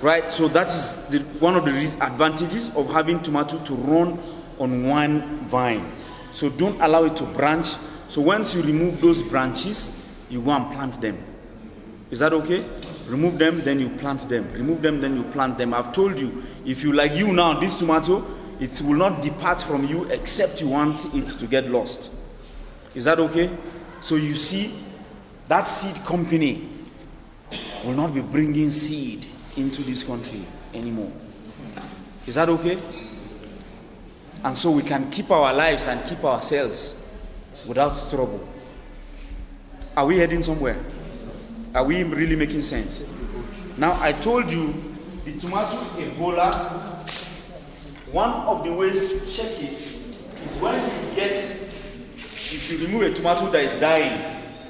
Right? So that is one of the advantages of having tomato to run on one vine. So don't allow it to branch. So once you remove those branches, you go and plant them. Is that okay? Remove them, then you plant them. Remove them, then you plant them. I've told you, if you like you now, this tomato, it will not depart from you except you want it to get lost. Is that okay? So you see, that seed company will not be bringing seed into this country anymore. Is that okay? And so we can keep our lives and keep ourselves without trouble. Are we heading somewhere? Are we really making sense? Now, I told you the tomato Ebola, one of the ways to check it is when you get, if you remove a tomato that is dying,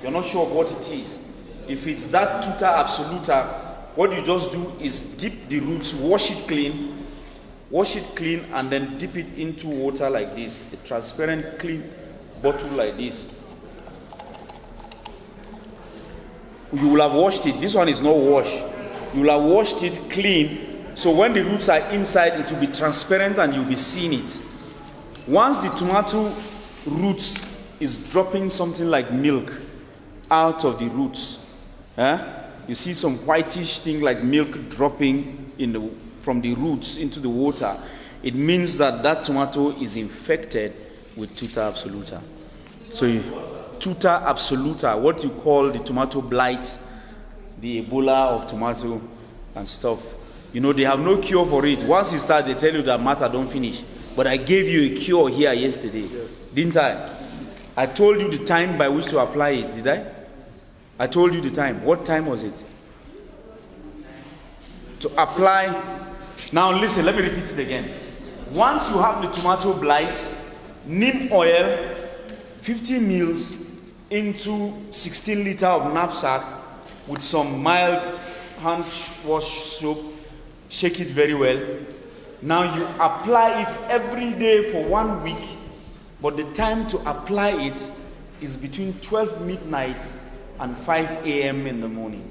you're not sure of what it is. If it's that tuta absoluta, what you just do is dip the roots, wash it clean, and then dip it into water like this, a transparent, clean bottle like this. You will have washed it. This one is not washed. You will have washed it clean. So when the roots are inside, it will be transparent and you'll be seeing it. Once the tomato roots is dropping something like milk out of the roots, you see some whitish thing like milk dropping from the roots into the water, it means that tomato is infected with tuta absoluta. So tuta absoluta, what you call the tomato blight, the Ebola of tomato and stuff. You know, they have no cure for it. Once it starts, they tell you that matter don't finish. But I gave you a cure here yesterday, didn't I? I told you the time by which to apply it, did I? I told you the time. What time was it? To apply. Now listen, let me repeat it again. Once you have the tomato blight, neem oil, 50 mils into 16 liter of knapsack with some mild hand wash soap. Shake it very well. Now you apply it every day for 1 week, but the time to apply it is between 12 midnight and 5 a.m. in the morning.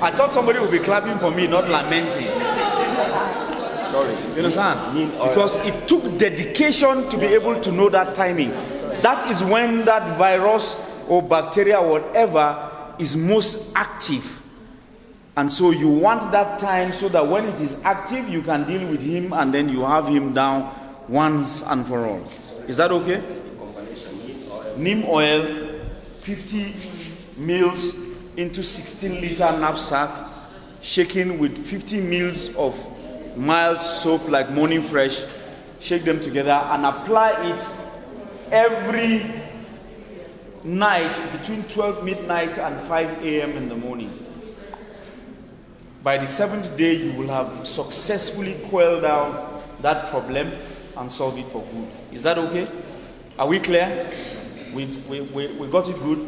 I thought somebody would be clapping for me, not lamenting. Sorry. You understand? Because it took dedication to be able to know that timing. That is when that virus or bacteria or whatever is most active. And so you want that time so that when it is active, you can deal with him and then you have him down once and for all. Is that okay? Neem oil, 50 mils into 16 liter knapsack, shaken with 50 mils of mild soap like Morning Fresh. Shake them together and apply it every night between 12 midnight and 5 a.m. in the morning. By the 7th day, you will have successfully quelled down that problem and solved it for good. Is that okay? Are we clear? We got it good.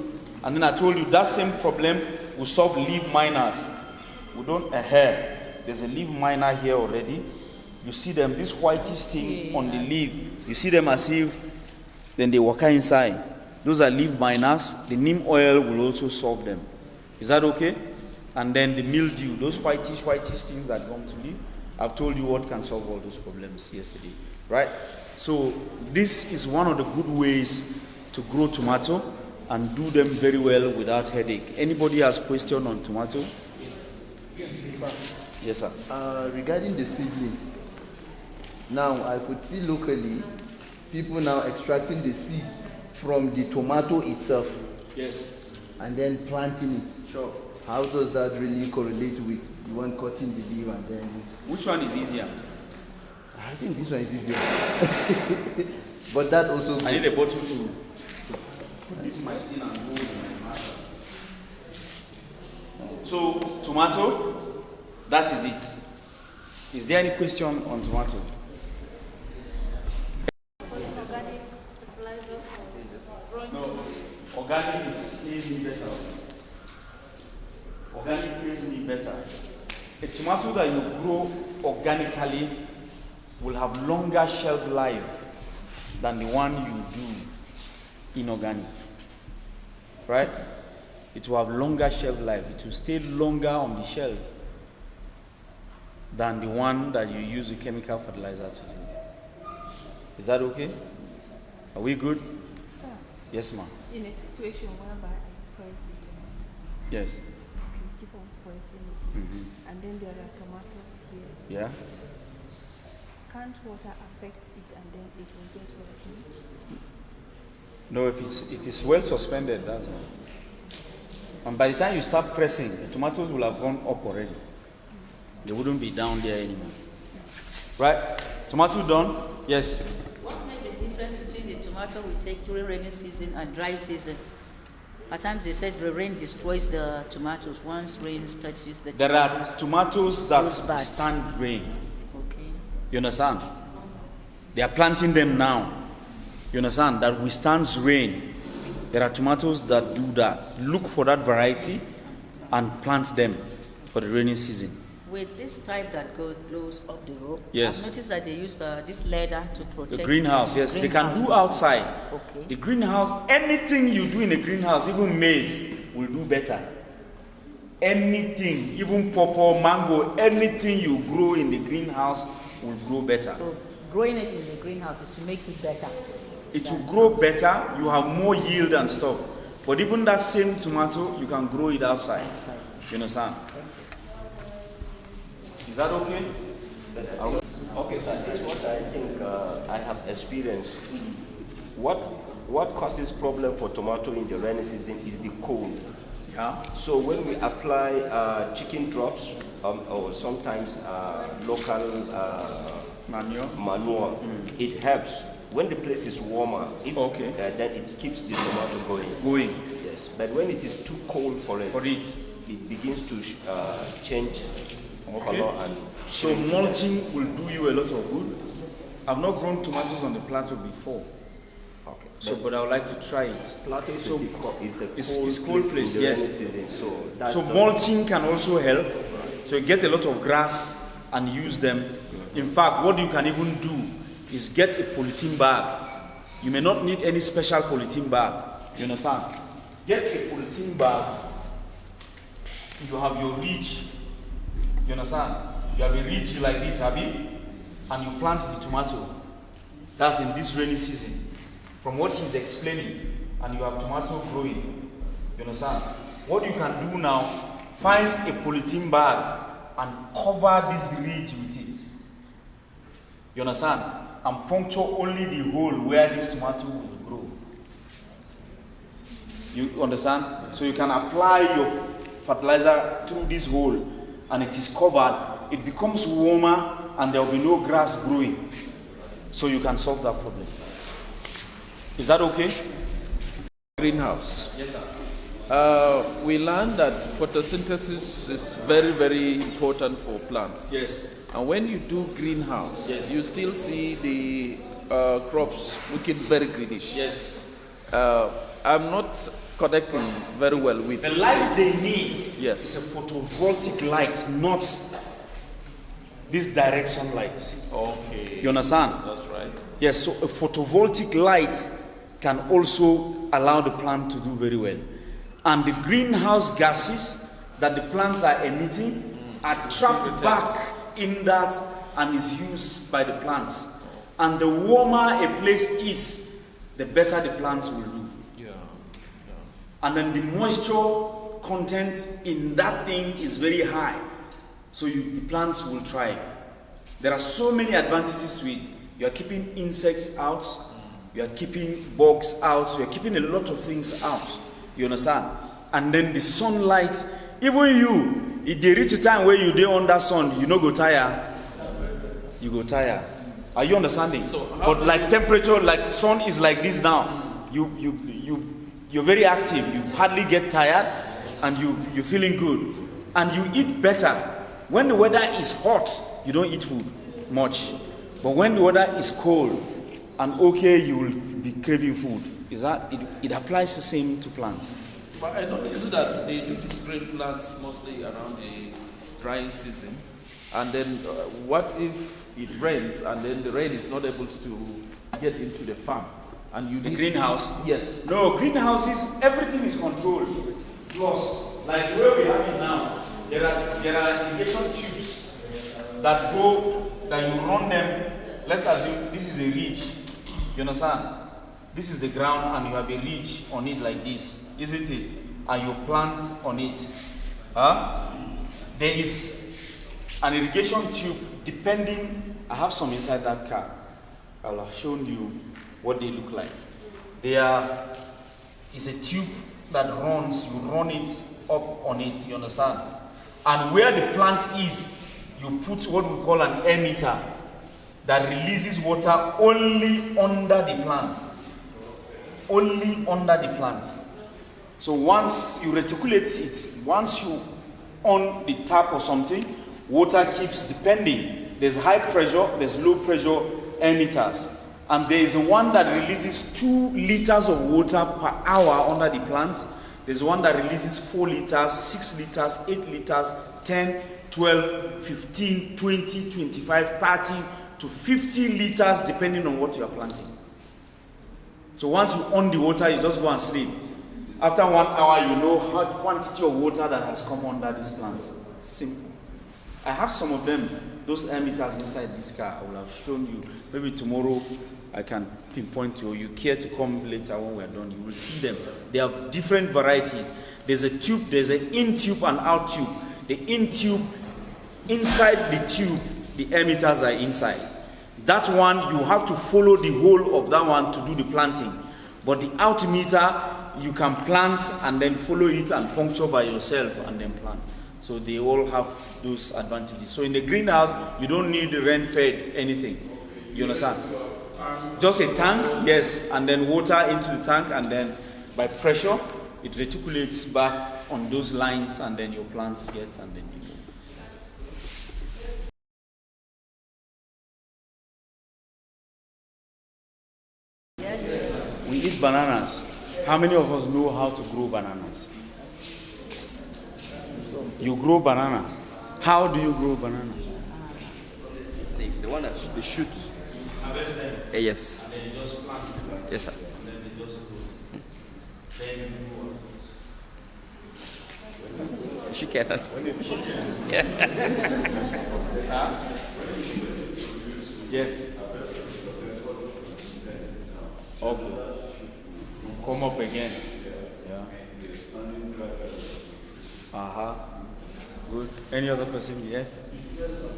And then I told you that same problem will solve leaf miners. We don't there's a leaf miner here already. You see them, this whitish thing on the leaf. You see them as if then they walk inside. Those are leaf miners. The neem oil will also solve them. Is that okay? and then the mildew, those whitish things that come to leaf. I've told you what can solve all those problems yesterday, right? So this is one of the good ways to grow tomato and do them very well without headache. Anybody has question on tomato? Yes, sir. Yes, sir. Regarding the seedling, now I could see locally people now extracting the seed from the tomato itself. Yes. And then planting it. Sure. How does that really correlate with the one cutting the leaf and then? Which one is easier? I think this one is easier. But that also. I need a bottle to put this in my tin and go in my master. So tomato, that is it. Is there any question on tomato? No, organic is me better. Organic is me better. A tomato that you grow organically will have longer shelf life than the one you do inorganic. Right? It will have longer shelf life. It will stay longer on the shelf than the one that you use the chemical fertilizer to do. Is that okay? Are we good? Sir, Yes, ma'am. in a situation whereby I press the tomato, Yes. okay, keep on pressing it, Mm-hmm. and then there are tomatoes here. Yeah. Can't water affect it and then it will get rotten? No, if it's well suspended, that's all. And by the time you start pressing, the tomatoes will have gone up already. They wouldn't be down there anymore. Right? Tomato done? Yes. What makes the difference between the tomato we take during rainy season and dry season? At times they said the rain destroys the tomatoes. Once rain touches the There tomatoes. are tomatoes that Those bad. stand rain. Okay. You understand? They are planting them now. You understand? That withstands rain. There are tomatoes that do that. Look for that variety and plant them for the rainy season. With this type that goes up the rope, Yes. I've noticed that they use this leather to protect The greenhouse, yes. They can greenhouse. do outside. Okay. The greenhouse, anything you do in a greenhouse, even maize, will do better. Anything, even pawpaw, mango, anything you grow in the greenhouse will grow better. So growing it in the greenhouse is to make it better. It will grow better, you have more yield and stuff. But even that same tomato, you can grow it outside. You understand? Is that okay? Okay, sir, this is what I think I have experienced. What causes problem for tomato in the rainy season is the cold. Yeah. So when we apply chicken drops or sometimes local manure, it helps. When the place is warmer, then it keeps the tomato going. Yes. But when it is too cold for it, it begins to change color and. So mulching will do you a lot of good. I've not grown tomatoes on the plateau before. Okay. So, but I would like to try it. Plateau is It's cold place, in the yes. rainy season, So mulching can also help. So you get a lot of grass and use them. In fact, what you can even do is get a polythene bag. You may not need any special polythene bag. You understand? Get a polythene bag. You have your ridge. You understand? You have a ridge like this, Abby, and you plant the tomato. That's in this rainy season. From what he's explaining, and you have tomato growing. You understand? What you can do now, find a polythene bag and cover this ridge with it. You understand? And puncture only the hole where this tomato will grow. You understand? So you can apply your fertilizer through this hole and it is covered. It becomes warmer and there will be no grass growing. So you can solve that problem. Is that okay? Greenhouse. Yes, sir. We learned that photosynthesis is very, very important for plants. Yes. And when you do greenhouse, Yes. you still see the crops looking very greenish. Yes. I'm not connecting very well with the light they need. Yes. Is a photovoltaic light, not this direct sunlight. Okay. You understand? That's right. Yes, so a photovoltaic light can also allow the plant to do very well. And the greenhouse gases that the plants are emitting are trapped back in that and is used by the plants. And the warmer a place is, the better the plants will do. And then the moisture content in that thing is very high, so the plants will thrive. There are so many advantages to it. You are keeping insects out, you are keeping bugs out, you are keeping a lot of things out. You understand? And then the sunlight, even you, if they reach a time where you dey under sun, you no go tire. You go tire. Are you understanding? But like temperature, like sun is like this now. You're very active. You hardly get tired, and you're feeling good, and you eat better. When the weather is hot, you don't eat food much, but when the weather is cold and okay, you will be craving food. Is that it applies the same to plants? But I noticed that they do this green plants mostly around the drying season, and then what if it rains and then the rain is not able to get into the farm? And you the greenhouse? Yes. No, greenhouses, everything is controlled. Plus, like where we have it now, there are irrigation tubes that you run them. Let's assume this is a ridge. You understand? This is the ground and you have a ridge on it like this, isn't it? And you plant on it. There is an irrigation tube depending. I have some inside that car. I'll have shown you what they look like. It's a tube that runs, you run it up on it, you understand? And where the plant is, you put what we call an emitter that releases water only under the plant. Only under the plant. So once you reticulate it, once you on the tap or something, water keeps depending. There's high pressure, there's low pressure emitters. And there is one that releases 2 liters of water per hour under the plant. There's one that releases 4 liters, 6 liters, 8 liters, 10, 12, 15, 20, 25, 30 to 50 liters depending on what you are planting. So once you on the water, you just go and sleep. After 1 hour, you know how quantity of water that has come under this plant. Simple. I have some of them, those emitters inside this car. I will have shown you. Maybe tomorrow I can pinpoint you. You care to come later when we're done, you will see them. They have different varieties. There's a tube, there's an in tube and out tube. The in tube, inside the tube, the emitters are inside. That one, you have to follow the whole of that one to do the planting. But the out emitter, you can plant and then follow it and puncture by yourself and then plant. So they all have those advantages. So in the greenhouse, you don't need rain-fed anything. You understand? Just a tank, yes, and then water into the tank, and then by pressure, it reticulates back on those lines, and then your plants get, and then you move. Yes. We eat bananas. How many of us know how to grow bananas? You grow banana. How do you grow bananas? The one that the shoots. Yes. Yes, sir. She cannot. Yes. Okay. Come up again. Yeah. Good. Any other person? Yes. Yes, sir.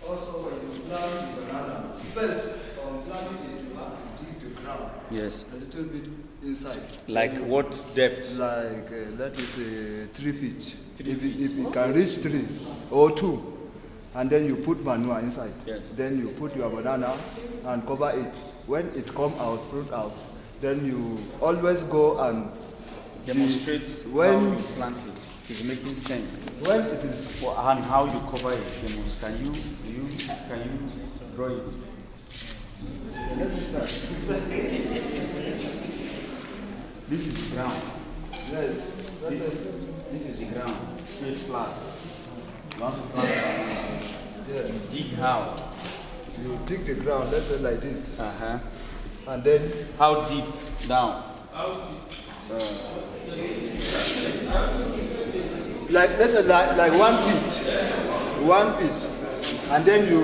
Also, when you plant the banana, first on planting it, you have to dig the ground. Yes. A little bit inside. Like what depth? Like let me say 3 feet. 3 feet. If you can reach 3 or 2, and then you put manure inside. Yes. Then you put your banana and cover it. When it come out, fruit out, then you always go and demonstrate how you plant it. It's making sense. When it is and how you cover it. Can you draw it? This is ground. Yes. This is the ground. Straight flat. You want to plant it. Yes. You dig how? You dig the ground, let's say like this. And then how deep down? How deep? like let's say like 1 feet, and then you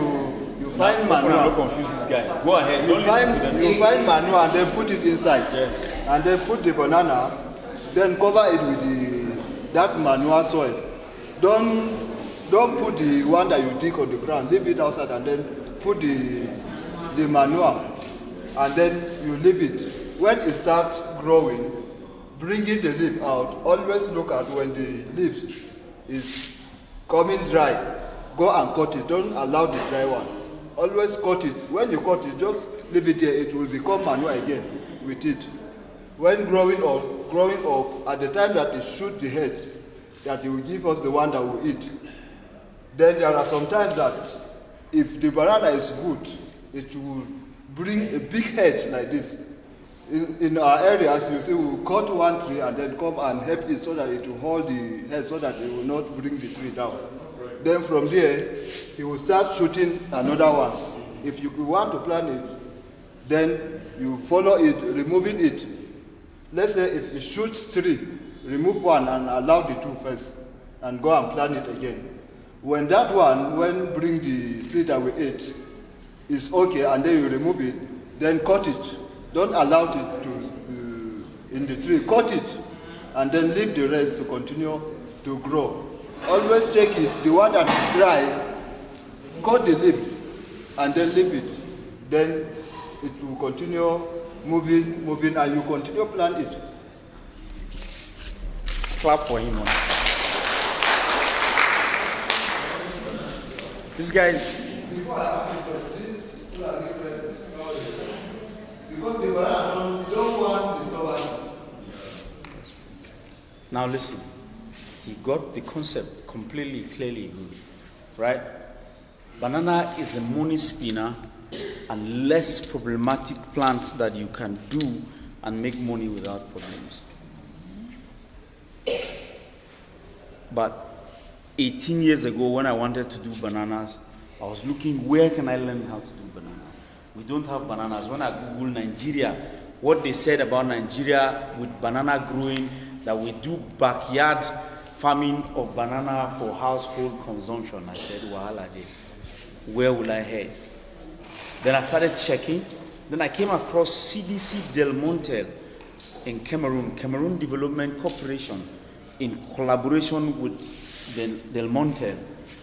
find manure. Don't confuse this guy. Go ahead. You find manure and then put it inside. Yes. And then put the banana, then cover it with that manure soil. Don't put the one that you dig on the ground. Leave it outside and then put the manure, and then you leave it. When it starts growing, bringing the leaf out. Always look at when the leaf is coming dry. Go and cut it. Don't allow the dry one. Always cut it. When you cut it, just leave it there. It will become manure again with it. When growing up, at the time that it shoots the head, that it will give us the one that we eat. Then there are some times that if the banana is good, it will bring a big head like this. In our areas, you see, we'll cut one tree and then come and help it so that it will hold the head so that it will not bring the tree down. Then from there, he will start shooting another one. If you want to plant it, then you follow it, removing it. Let's say if it shoots 3, remove 1 and allow the 2 first, and go and plant it again. When that one, when bring the seed that we ate, is okay, and then you remove it, then cut it. Don't allow it to in the tree. Cut it, and then leave the rest to continue to grow. Always check it. The one that is dry, cut the leaf, and then leave it. Then it will continue moving, and you continue plant it. Clap for him. This guy is... Before I have this because the banana don't want disturbance. Now listen, he got the concept completely clearly good, right? Banana is a money spinner and less problematic plant that you can do and make money without problems. But 18 years ago, when I wanted to do bananas, I was looking, where can I learn how to do bananas? We don't have bananas. When I Google Nigeria, what they said about Nigeria with banana growing, that we do backyard farming of banana for household consumption. I said, wahala dey. Where will I head? Then I started checking. Then I came across CDC Del Monte in Cameroon Development Corporation, in collaboration with Del Monte,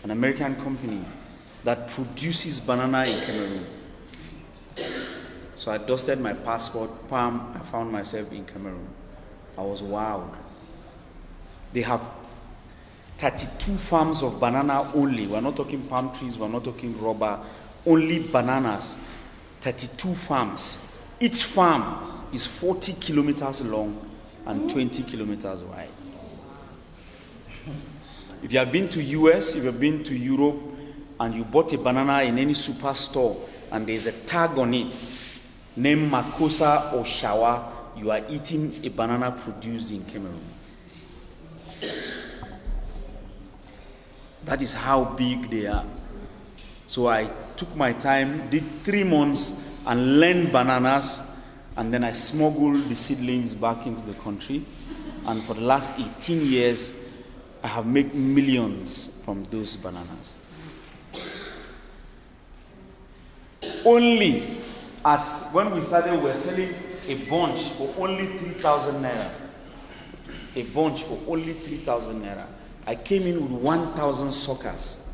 an American company that produces banana in Cameroon. So I dusted my passport, I found myself in Cameroon. I was wowed. They have 32 farms of banana only. We're not talking palm trees, we're not talking rubber, only bananas. 32 farms. Each farm is 40 kilometers long and 20 kilometers wide. If you have been to US, if you have been to Europe, and you bought a banana in any superstore, and there's a tag on it, named Makosa or Shawa, you are eating a banana produced in Cameroon. That is how big they are. So I took my time, did 3 months, and learned bananas, and then I smuggled the seedlings back into the country. And for the last 18 years, I have made millions from those bananas. Only when we started, we were selling a bunch for only 3,000 naira. A bunch for only 3,000 naira. I came in with 1,000 suckers.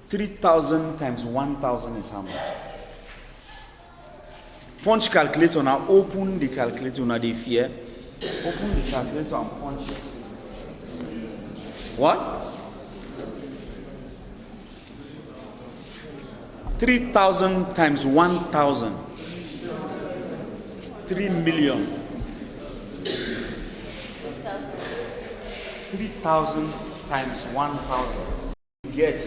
3,000 times 1,000 is how much? Punch calculator now. Open the calculator now. They fear. Open the calculator and punch it. What? 3,000 times 1,000. 3 million. 3,000 times 1,000. You get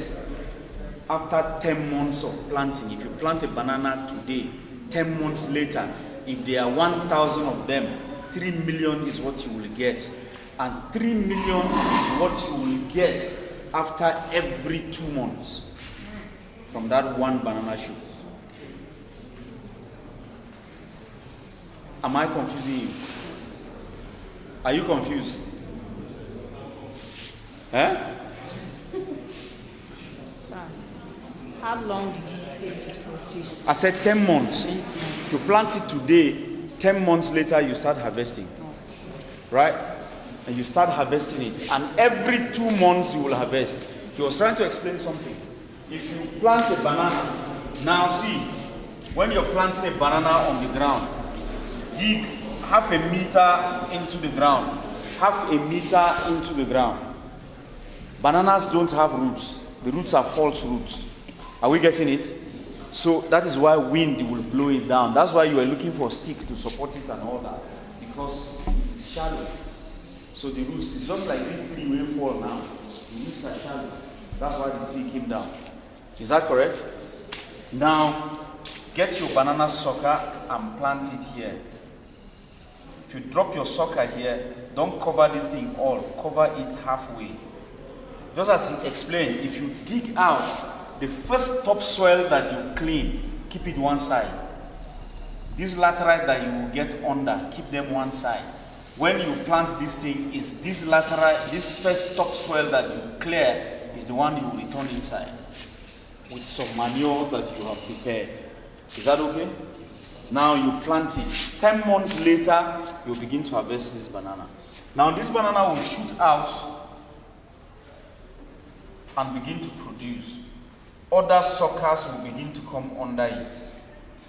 after 10 months of planting. If you plant a banana today, 10 months later, if there are 1,000 of them, 3 million is what you will get. And 3 million is what you will get after every 2 months from that one banana shoot. Am I confusing you? Are you confused? Sir, how long did it take to produce? I said 10 months. If you plant it today, 10 months later you start harvesting. Right? And you start harvesting it. And every 2 months you will harvest. He was trying to explain something. If you plant a banana, now see, when you're planting a banana on the ground, dig half a meter into the ground. Half a meter into the ground. Bananas don't have roots. The roots are false roots. Are we getting it? So that is why wind will blow it down. That's why you are looking for a stick to support it and all that. Because it is shallow. So the roots, it's just like this tree will fall now. The roots are shallow. That's why the tree came down. Is that correct? Now, get your banana sucker and plant it here. If you drop your sucker here, don't cover this thing all. Cover it halfway. Just as he explained, if you dig out, the first topsoil that you clean, keep it one side. This laterite that you will get under, keep them one side. When you plant this thing, is this laterite, this first topsoil that you clear, is the one you will return inside with some manure that you have prepared. Is that okay? Now you plant it. 10 months later, you begin to harvest this banana. Now this banana will shoot out and begin to produce. Other suckers will begin to come under it.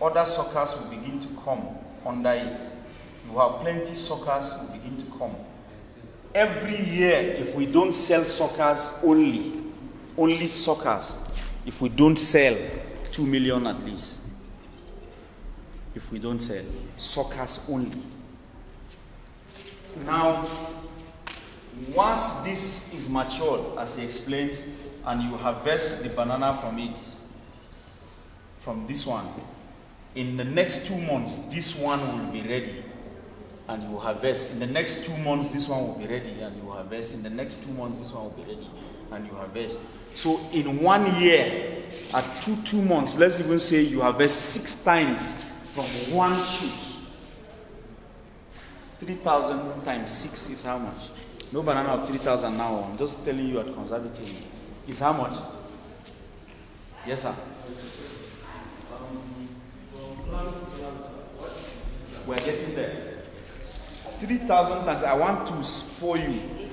Other suckers will begin to come under it. You have plenty suckers will begin to come. Every year, if we don't sell suckers only suckers, if we don't sell 2 million at least. If we don't sell suckers only. Now, once this is matured, as he explains, and you harvest the banana from it, from this one, in the next 2 months, this one will be ready, and you will harvest. In the next 2 months, this one will be ready, and you will harvest. In the next 2 months, this one will be ready, and you harvest. So in 1 year, at 2 months, let's even say you harvest 6 times from one shoot. 3,000 times 6 is how much? No banana of 3,000 now. I'm just telling you at conservative. Is how much? Yes, sir. We're getting there. 3,000 times. I want to spoil you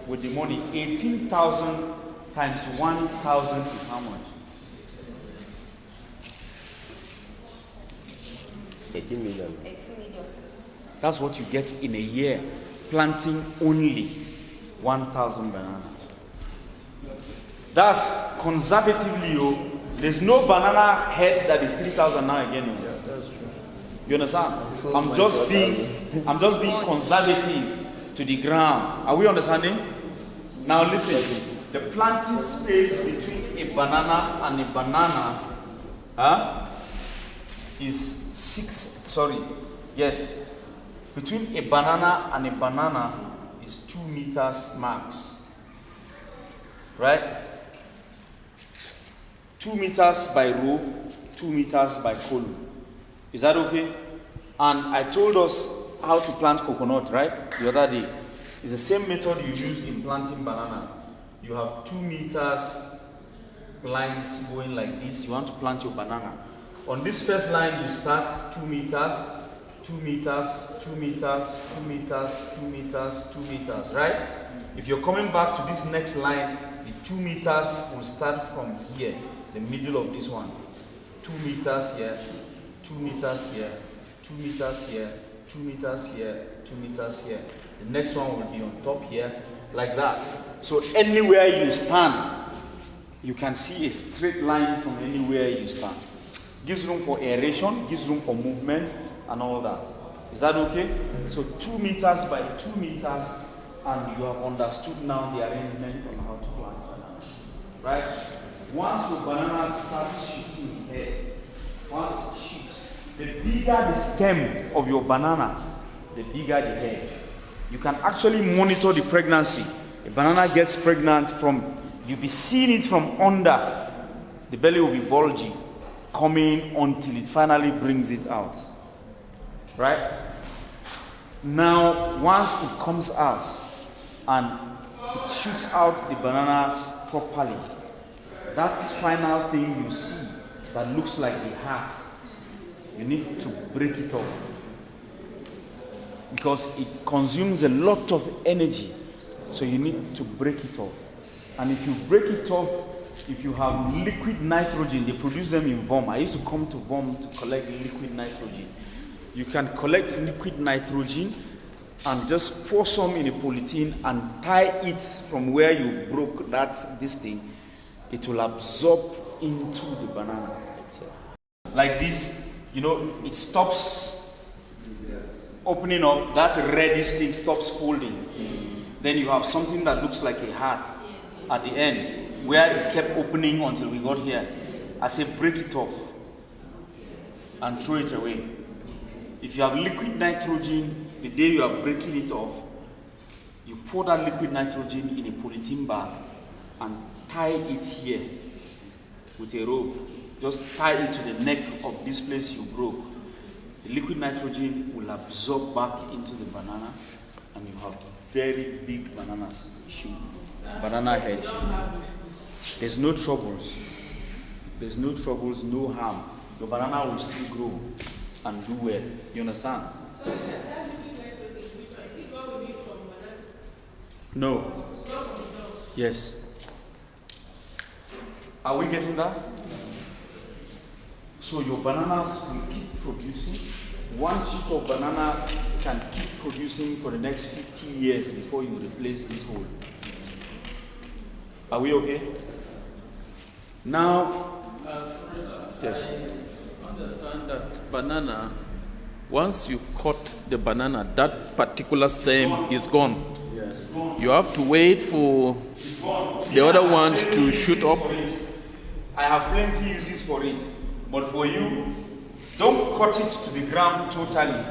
with the money. 18,000 times 1,000 is how much? 18 million. That's what you get in a year, planting only 1,000 bananas. That's conservatively, there's no banana head that is 3,000 now again. You understand? I'm just being conservative to the ground. Are we understanding? Now listen, the planting space between a banana and a banana is 6, yes. Between a banana and a banana is 2 meters max. Right? 2 meters by row, 2 meters by column. Is that okay? And I told us how to plant coconut, right? The other day. It's the same method you use in planting bananas. You have 2 meters lines going like this. You want to plant your banana. On this first line, you start 2 meters, 2 meters, 2 meters, 2 meters, 2 meters, 2 meters, right? If you're coming back to this next line, the 2 meters will start from here, the middle of this one. 2 meters here, 2 meters here, 2 meters here, 2 meters here, 2 meters here. The next one will be on top here, like that. So anywhere you stand, you can see a straight line from anywhere you stand. Gives room for aeration, gives room for movement, and all that. Is that okay? So 2 meters by 2 meters, and you have understood now the arrangement on how to plant banana. Right? Once the banana starts shooting head, once it shoots, the bigger the stem of your banana, the bigger the head. You can actually monitor the pregnancy. A banana gets pregnant from, you'll be seeing it from under. The belly will be bulgy, coming until it finally brings it out. Right? Now, once it comes out and it shoots out the bananas properly. That final thing you see that looks like the heart, you need to break it off because it consumes a lot of energy. So you need to break it off. And if you break it off, if you have liquid nitrogen, they produce them in VOM. I used to come to VOM to collect liquid nitrogen. You can collect liquid nitrogen and just pour some in a polythene and tie it from where you broke this thing. It will absorb into the banana itself. Like this, it stops opening up, that reddish thing stops folding. Then you have something that looks like a heart at the end, where it kept opening until we got here. I say break it off and throw it away. If you have liquid nitrogen, the day you are breaking it off, you pour that liquid nitrogen in a polythene bag and tie it here with a rope. Just tie it to the neck of this place you broke. The liquid nitrogen will absorb back into the banana and you have very big bananas. Banana head. There's no troubles. There's no troubles, no harm. The banana will still grow and do well. You understand? No. Yes. Are we getting that? So your bananas will keep producing. One sheet of banana can keep producing for the next 50 years before you replace this hole. Are we okay? Now, yes. I understand that banana, once you cut the banana, that particular stem is gone. Yes. You have to wait for the other ones to shoot up. I have plenty uses for it, but for you, don't cut it to the ground totally.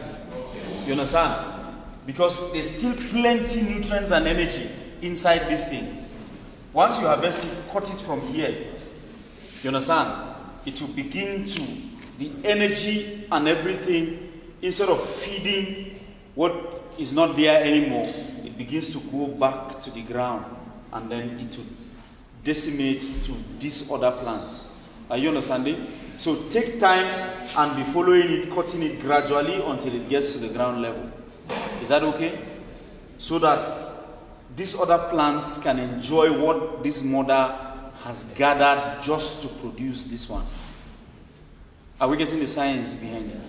You understand? Because there's still plenty nutrients and energy inside this thing. Once you harvest it, cut it from here. You understand? It will begin to, the energy and everything, instead of feeding what is not there anymore, it begins to go back to the ground and then it will decimate to these other plants. Are you understanding? So take time and be following it, cutting it gradually until it gets to the ground level. Is that okay? So that these other plants can enjoy what this mother has gathered just to produce this one. Are we getting the science behind it?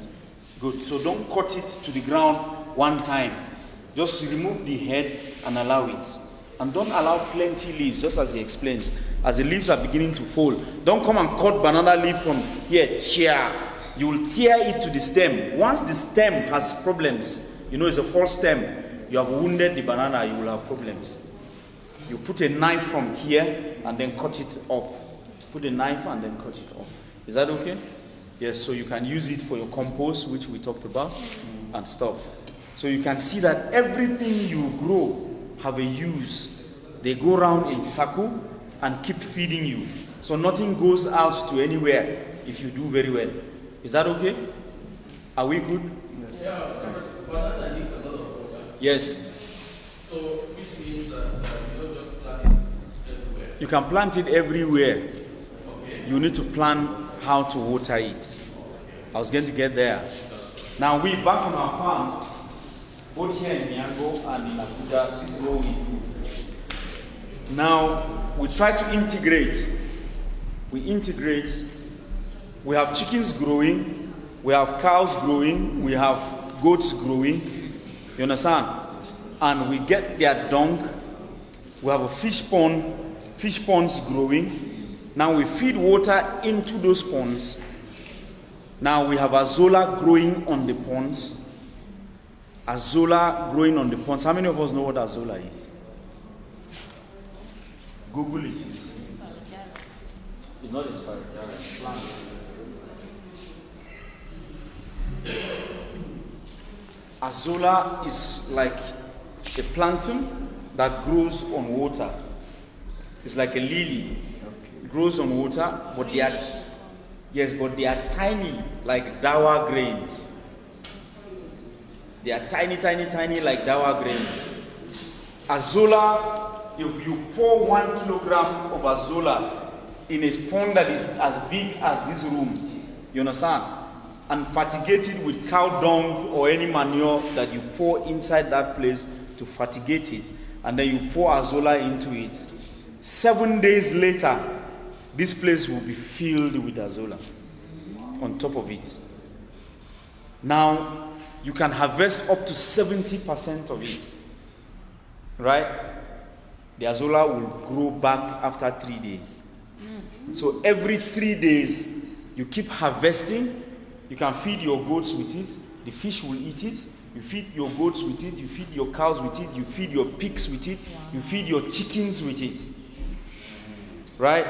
Good. So don't cut it to the ground one time. Just remove the head and allow it. And don't allow plenty leaves, just as he explains. As the leaves are beginning to fall, don't come and cut banana leaf from here, tear. You will tear it to the stem. Once the stem has problems, it's a false stem, you have wounded the banana, you will have problems. You put a knife from here and then cut it up. Put a knife and then cut it up. Is that okay? Yes, so you can use it for your compost, which we talked about, and stuff. So you can see that everything you grow have a use. They go around in circle and keep feeding you. So nothing goes out to anywhere if you do very well. Is that okay? Are we good? Yes. Yeah, so banana needs a lot of water. Yes. So which means that you don't just plant it everywhere. You can plant it everywhere. Okay. You need to plan how to water it. Okay. I was going to get there. Now we back on our farm, both here in Miango and in Abuja, this is what we do. Now, we try to integrate. We integrate. We have chickens growing. We have cows growing. We have goats growing. You understand? And we get their dung. We have a fish ponds growing. Now we feed water into those ponds. Now we have azolla growing on the ponds. Azolla growing on the ponds. How many of us know what azolla is? Google it. It's not asparagus. Plant. Azolla is like a plankton that grows on water. It's like a lily. It grows on water, but they are tiny, like dawa grains. They are tiny like dawa grains. Azolla if you pour 1 kilogram of azolla in a pond that is as big as this room, you understand, and fertigate it with cow dung or any manure that you pour inside that place to fertigate it, and then you pour azolla into it, 7 days later, this place will be filled with azolla on top of it. Now, you can harvest up to 70% of it, right? The azolla will grow back after 3 days. So every 3 days, you keep harvesting. You can feed your goats with it. The fish will eat it. You feed your goats with it. You feed your cows with it. You feed your pigs with it. You feed your chickens with it. Right?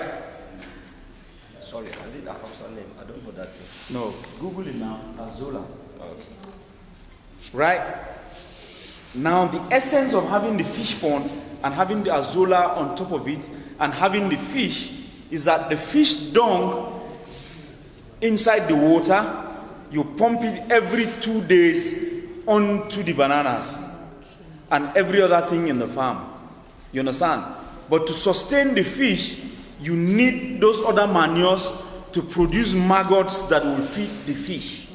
Sorry, is it a Hausa name? I don't know that thing. No, Google it now. Azolla. Okay. Right? Now, the essence of having the fish pond and having the azolla on top of it and having the fish is that the fish dung inside the water, you pump it every 2 days onto the bananas and every other thing in the farm. You understand? But to sustain the fish, you need those other manures to produce maggots that will feed the fish.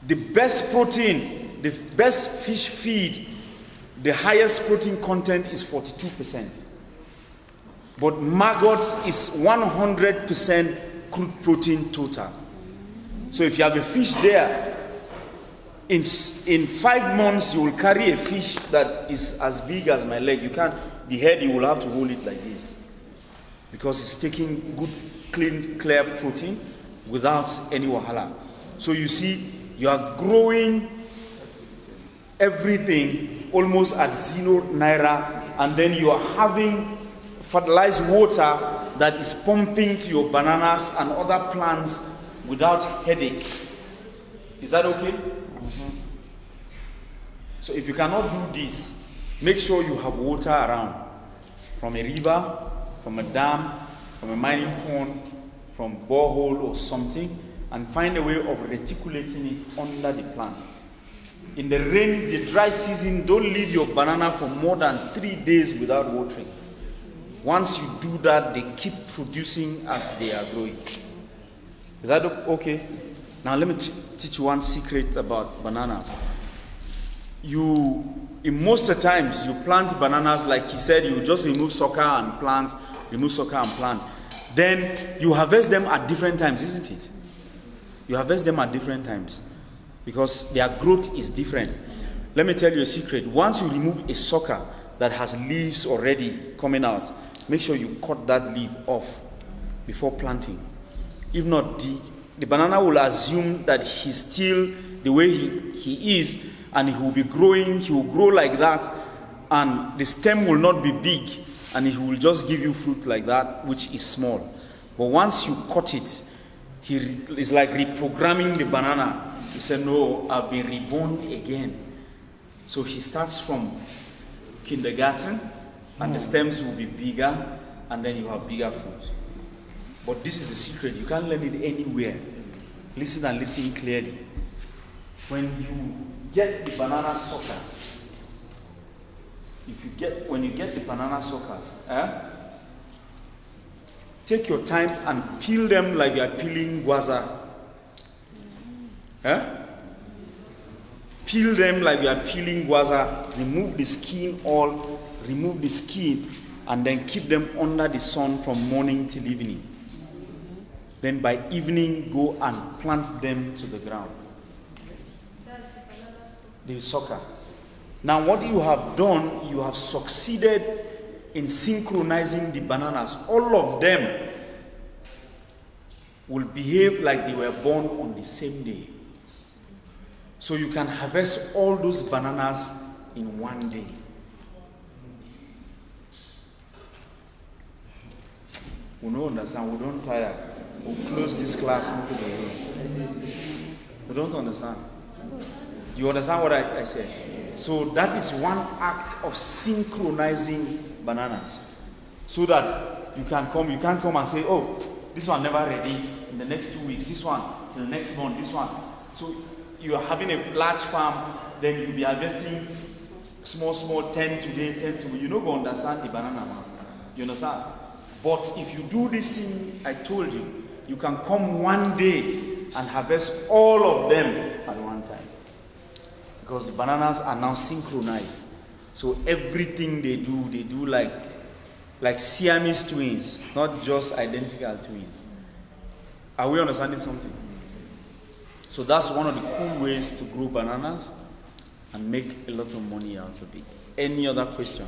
The best protein, the best fish feed, the highest protein content is 42%. But maggots is 100% crude protein total. So if you have a fish there, in 5 months you will carry a fish that is as big as my leg. You can't, the head you will have to hold it like this, because it's taking good, clean, clear protein without any wahala. So you see, you are growing everything almost at 0 naira, and then you are having fertilized water that is pumping to your bananas and other plants without headache. Is that okay? So if you cannot do this, make sure you have water around, from a river, from a dam, from a mining pond, from borehole or something, and find a way of reticulating it under the plants. In the rainy, the dry season, don't leave your banana for more than 3 days without watering. Once you do that, they keep producing as they are growing. Is that okay? Now let me teach you one secret about bananas. In most of the times, you plant bananas, like he said, you just remove sucker and plant, remove sucker and plant. Then you harvest them at different times, isn't it? You harvest them at different times because their growth is different. Let me tell you a secret. Once you remove a sucker that has leaves already coming out, make sure you cut that leaf off before planting. If not, the banana will assume that he's still the way he is, and he will be growing, he will grow like that, and the stem will not be big, and he will just give you fruit like that, which is small. But once you cut it, it's like reprogramming the banana. He said, no, I've been reborn again. So he starts from kindergarten, and the stems will be bigger, and then you have bigger fruit. But this is the secret. You can't learn it anywhere. Listen and listen clearly. When you get the banana suckers, when you get the banana suckers, take your time and peel them like you are peeling guava. Peel them like you are peeling guava. Remove the skin all. Remove the skin, and then keep them under the sun from morning till evening. Then by evening, go and plant them to the ground. The sucker. Now what you have done, you have succeeded in synchronizing the bananas. All of them will behave like they were born on the same day. So you can harvest all those bananas in one day. We don't understand, we don't tire. We'll close this class. We don't understand. You understand what I said? So that is one act of synchronizing bananas. So that you can't come and say, oh, this one never ready in the next 2 weeks, this one in the next month, this one. So you are having a large farm, then you'll be harvesting small, 10 today, 10 tomorrow, you don't go understand the banana man. You understand? But if you do this thing I told you, you can come one day and harvest all of them at one time. Because the bananas are now synchronized. So everything they do like Siamese twins, not just identical twins. Are we understanding something? So that's one of the cool ways to grow bananas and make a lot of money out of it. Any other question?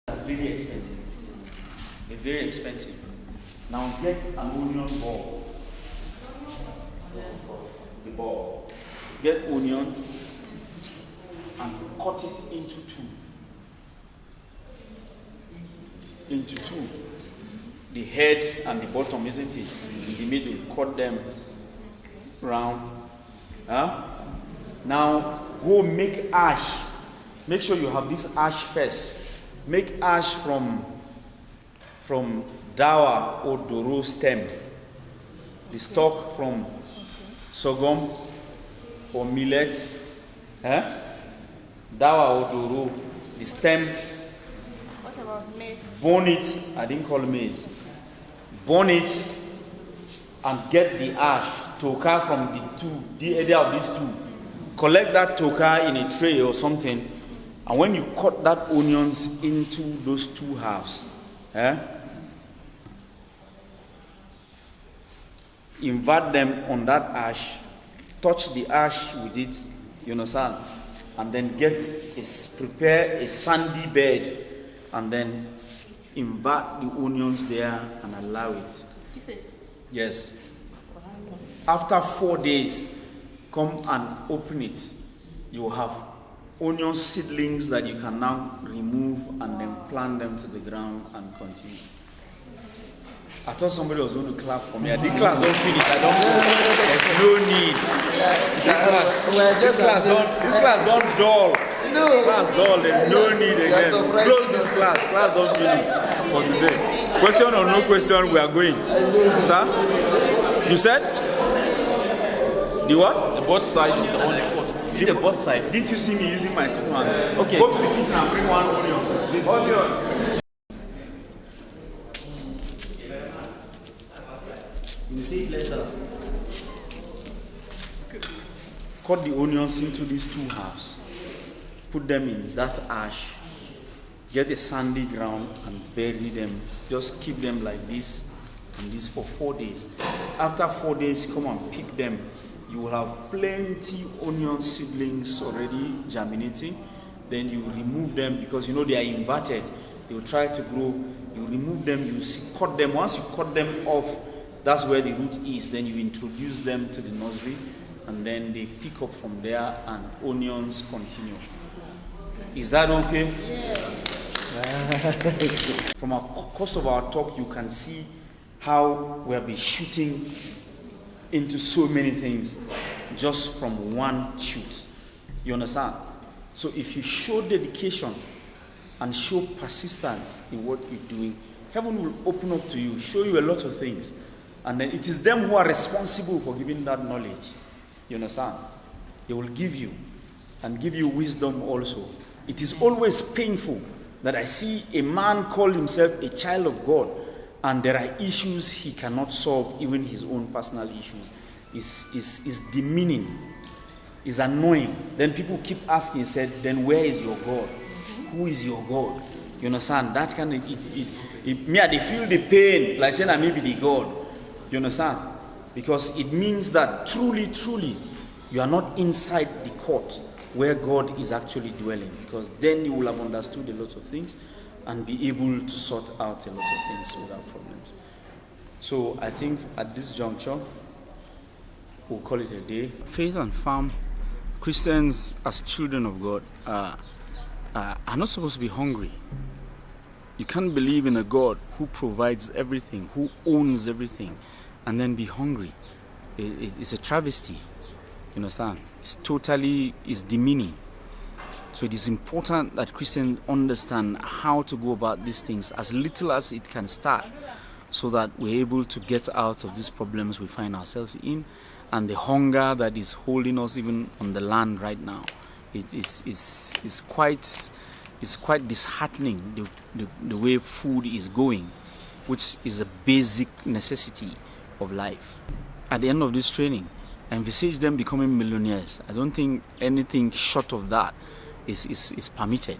Very expensive. They're very expensive. Now get an onion ball. The ball. Get onion and cut it into two. The head and the bottom, isn't it? In the middle, cut them round. Now go make ash. Make sure you have this ash first. Make ash from dawa or doro stem. The stalk from sorghum or millet. Dawa or doro. The stem. What about maize? Burn it. I didn't call maize. Burn it and get the ash, toka from the area of these two. Collect that toka in a tray or something. And when you cut that onions into those two halves, invert them on that ash, touch the ash with it, you understand? And then prepare a sandy bed and then invert the onions there and allow it. Yes. After 4 days, come and open it. You will have onion seedlings that you can now remove and then plant them to the ground and continue. I thought somebody was going to clap for me. The class don't finish. I don't know. There's no need. This class don't dull. No. Class dull. There's no need again. Close this class. Class don't finish for today. Question or no question, we are going. Sir? You said? The what? The both sides is the only cut. The both side. Didn't you see me using my 2 hands? Okay. Go to the kitchen and bring one onion. Onion. You see it later. Cut the onions into these 2 halves. Put them in that ash. Get a sandy ground and bury them. Just keep them like this and this for 4 days. After 4 days, come and pick them. You will have plenty onion seedlings already germinating. Then you remove them because you know they are inverted. They will try to grow. You remove them, you cut them. Once you cut them off, that's where the root is. Then you introduce them to the nursery and then they pick up from there and onions continue. Is that okay? Yes. From the course of our talk, you can see how we have been shooting into so many things just from one shoot. You understand? So if you show dedication and show persistence in what you're doing, heaven will open up to you, show you a lot of things. And then it is them who are responsible for giving that knowledge. You understand? They will give you and give you wisdom also. It is always painful that I see a man call himself a child of God and there are issues he cannot solve, even his own personal issues. Is demeaning, is annoying. Then people keep asking, said, then where is your God? Who is your God? You understand? That kind of, they feel the pain, like saying I may be the God. You understand? Because it means that truly, you are not inside the court where God is actually dwelling. Because then you will have understood a lot of things and be able to sort out a lot of things without problems. So I think at this juncture, we'll call it a day. Faith and farm, Christians as children of God are not supposed to be hungry. You can't believe in a God who provides everything, who owns everything, and then be hungry. It's a travesty. You understand? It's demeaning. So it is important that Christians understand how to go about these things as little as it can start. so that we're able to get out of these problems we find ourselves in, and the hunger that is holding us even on the land right now. It's quite disheartening the way food is going, which is a basic necessity of life. At the end of this training, I envisage them becoming millionaires. I don't think anything short of that is permitted.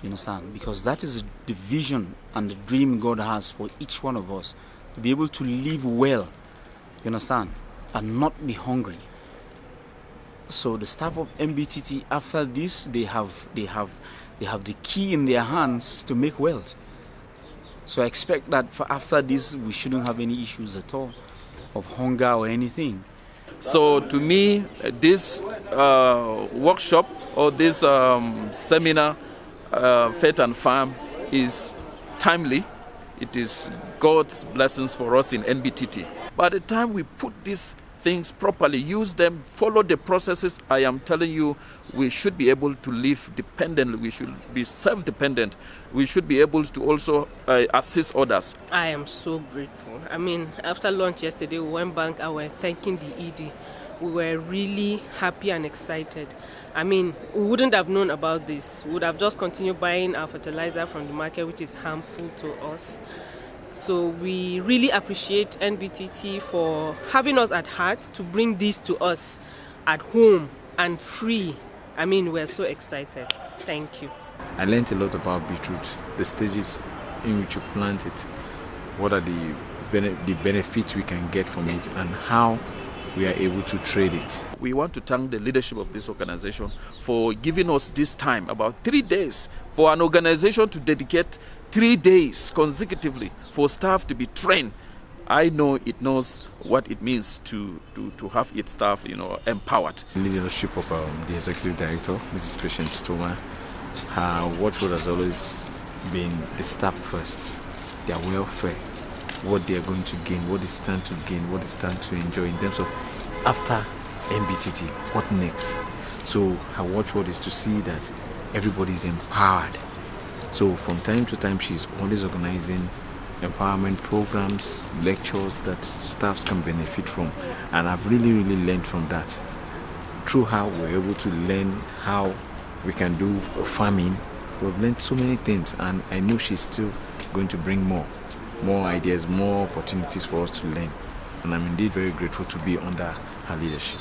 You understand? Because that is the vision and the dream God has for each one of us, to be able to live well, you understand, and not be hungry. So the staff of NBTT, after this, they have the key in their hands to make wealth. So I expect that after this, we shouldn't have any issues at all of hunger or anything. So to me, this workshop or this seminar, Faith and Farm, is timely. It is God's blessings for us in NBTT. By the time we put these things properly, use them, follow the processes, I am telling you, we should be able to live dependently. We should be self-dependent. We should be able to also assist others. I am so grateful. I mean, after lunch yesterday, we went back and we're thanking the ED. We were really happy and excited. I mean, we wouldn't have known about this. We would have just continued buying our fertilizer from the market, which is harmful to us. So we really appreciate NBTT for having us at heart to bring this to us at home and free. I mean, we're so excited. Thank you. I learned a lot about beetroot, the stages in which you plant it, what are the benefits we can get from it, and how we are able to trade it. We want to thank the leadership of this organization for giving us this time, about 3 days, for an organization to dedicate 3 days consecutively for staff to be trained. I know it knows what it means to have its staff, empowered. The leadership of the executive director, Mrs. Patience Toma, her watchword has always been the staff first, their welfare, what they are going to gain, what they stand to gain, what they stand to enjoy in terms of after NBTT, what next. So her watchword is to see that everybody is empowered. So from time to time, she's always organizing empowerment programs, lectures that staffs can benefit from. And I've really learned from that. Through how we're able to learn how we can do farming, we've learned so many things, and I know she's still going to bring more ideas, more opportunities for us to learn. And I'm indeed very grateful to be under her leadership.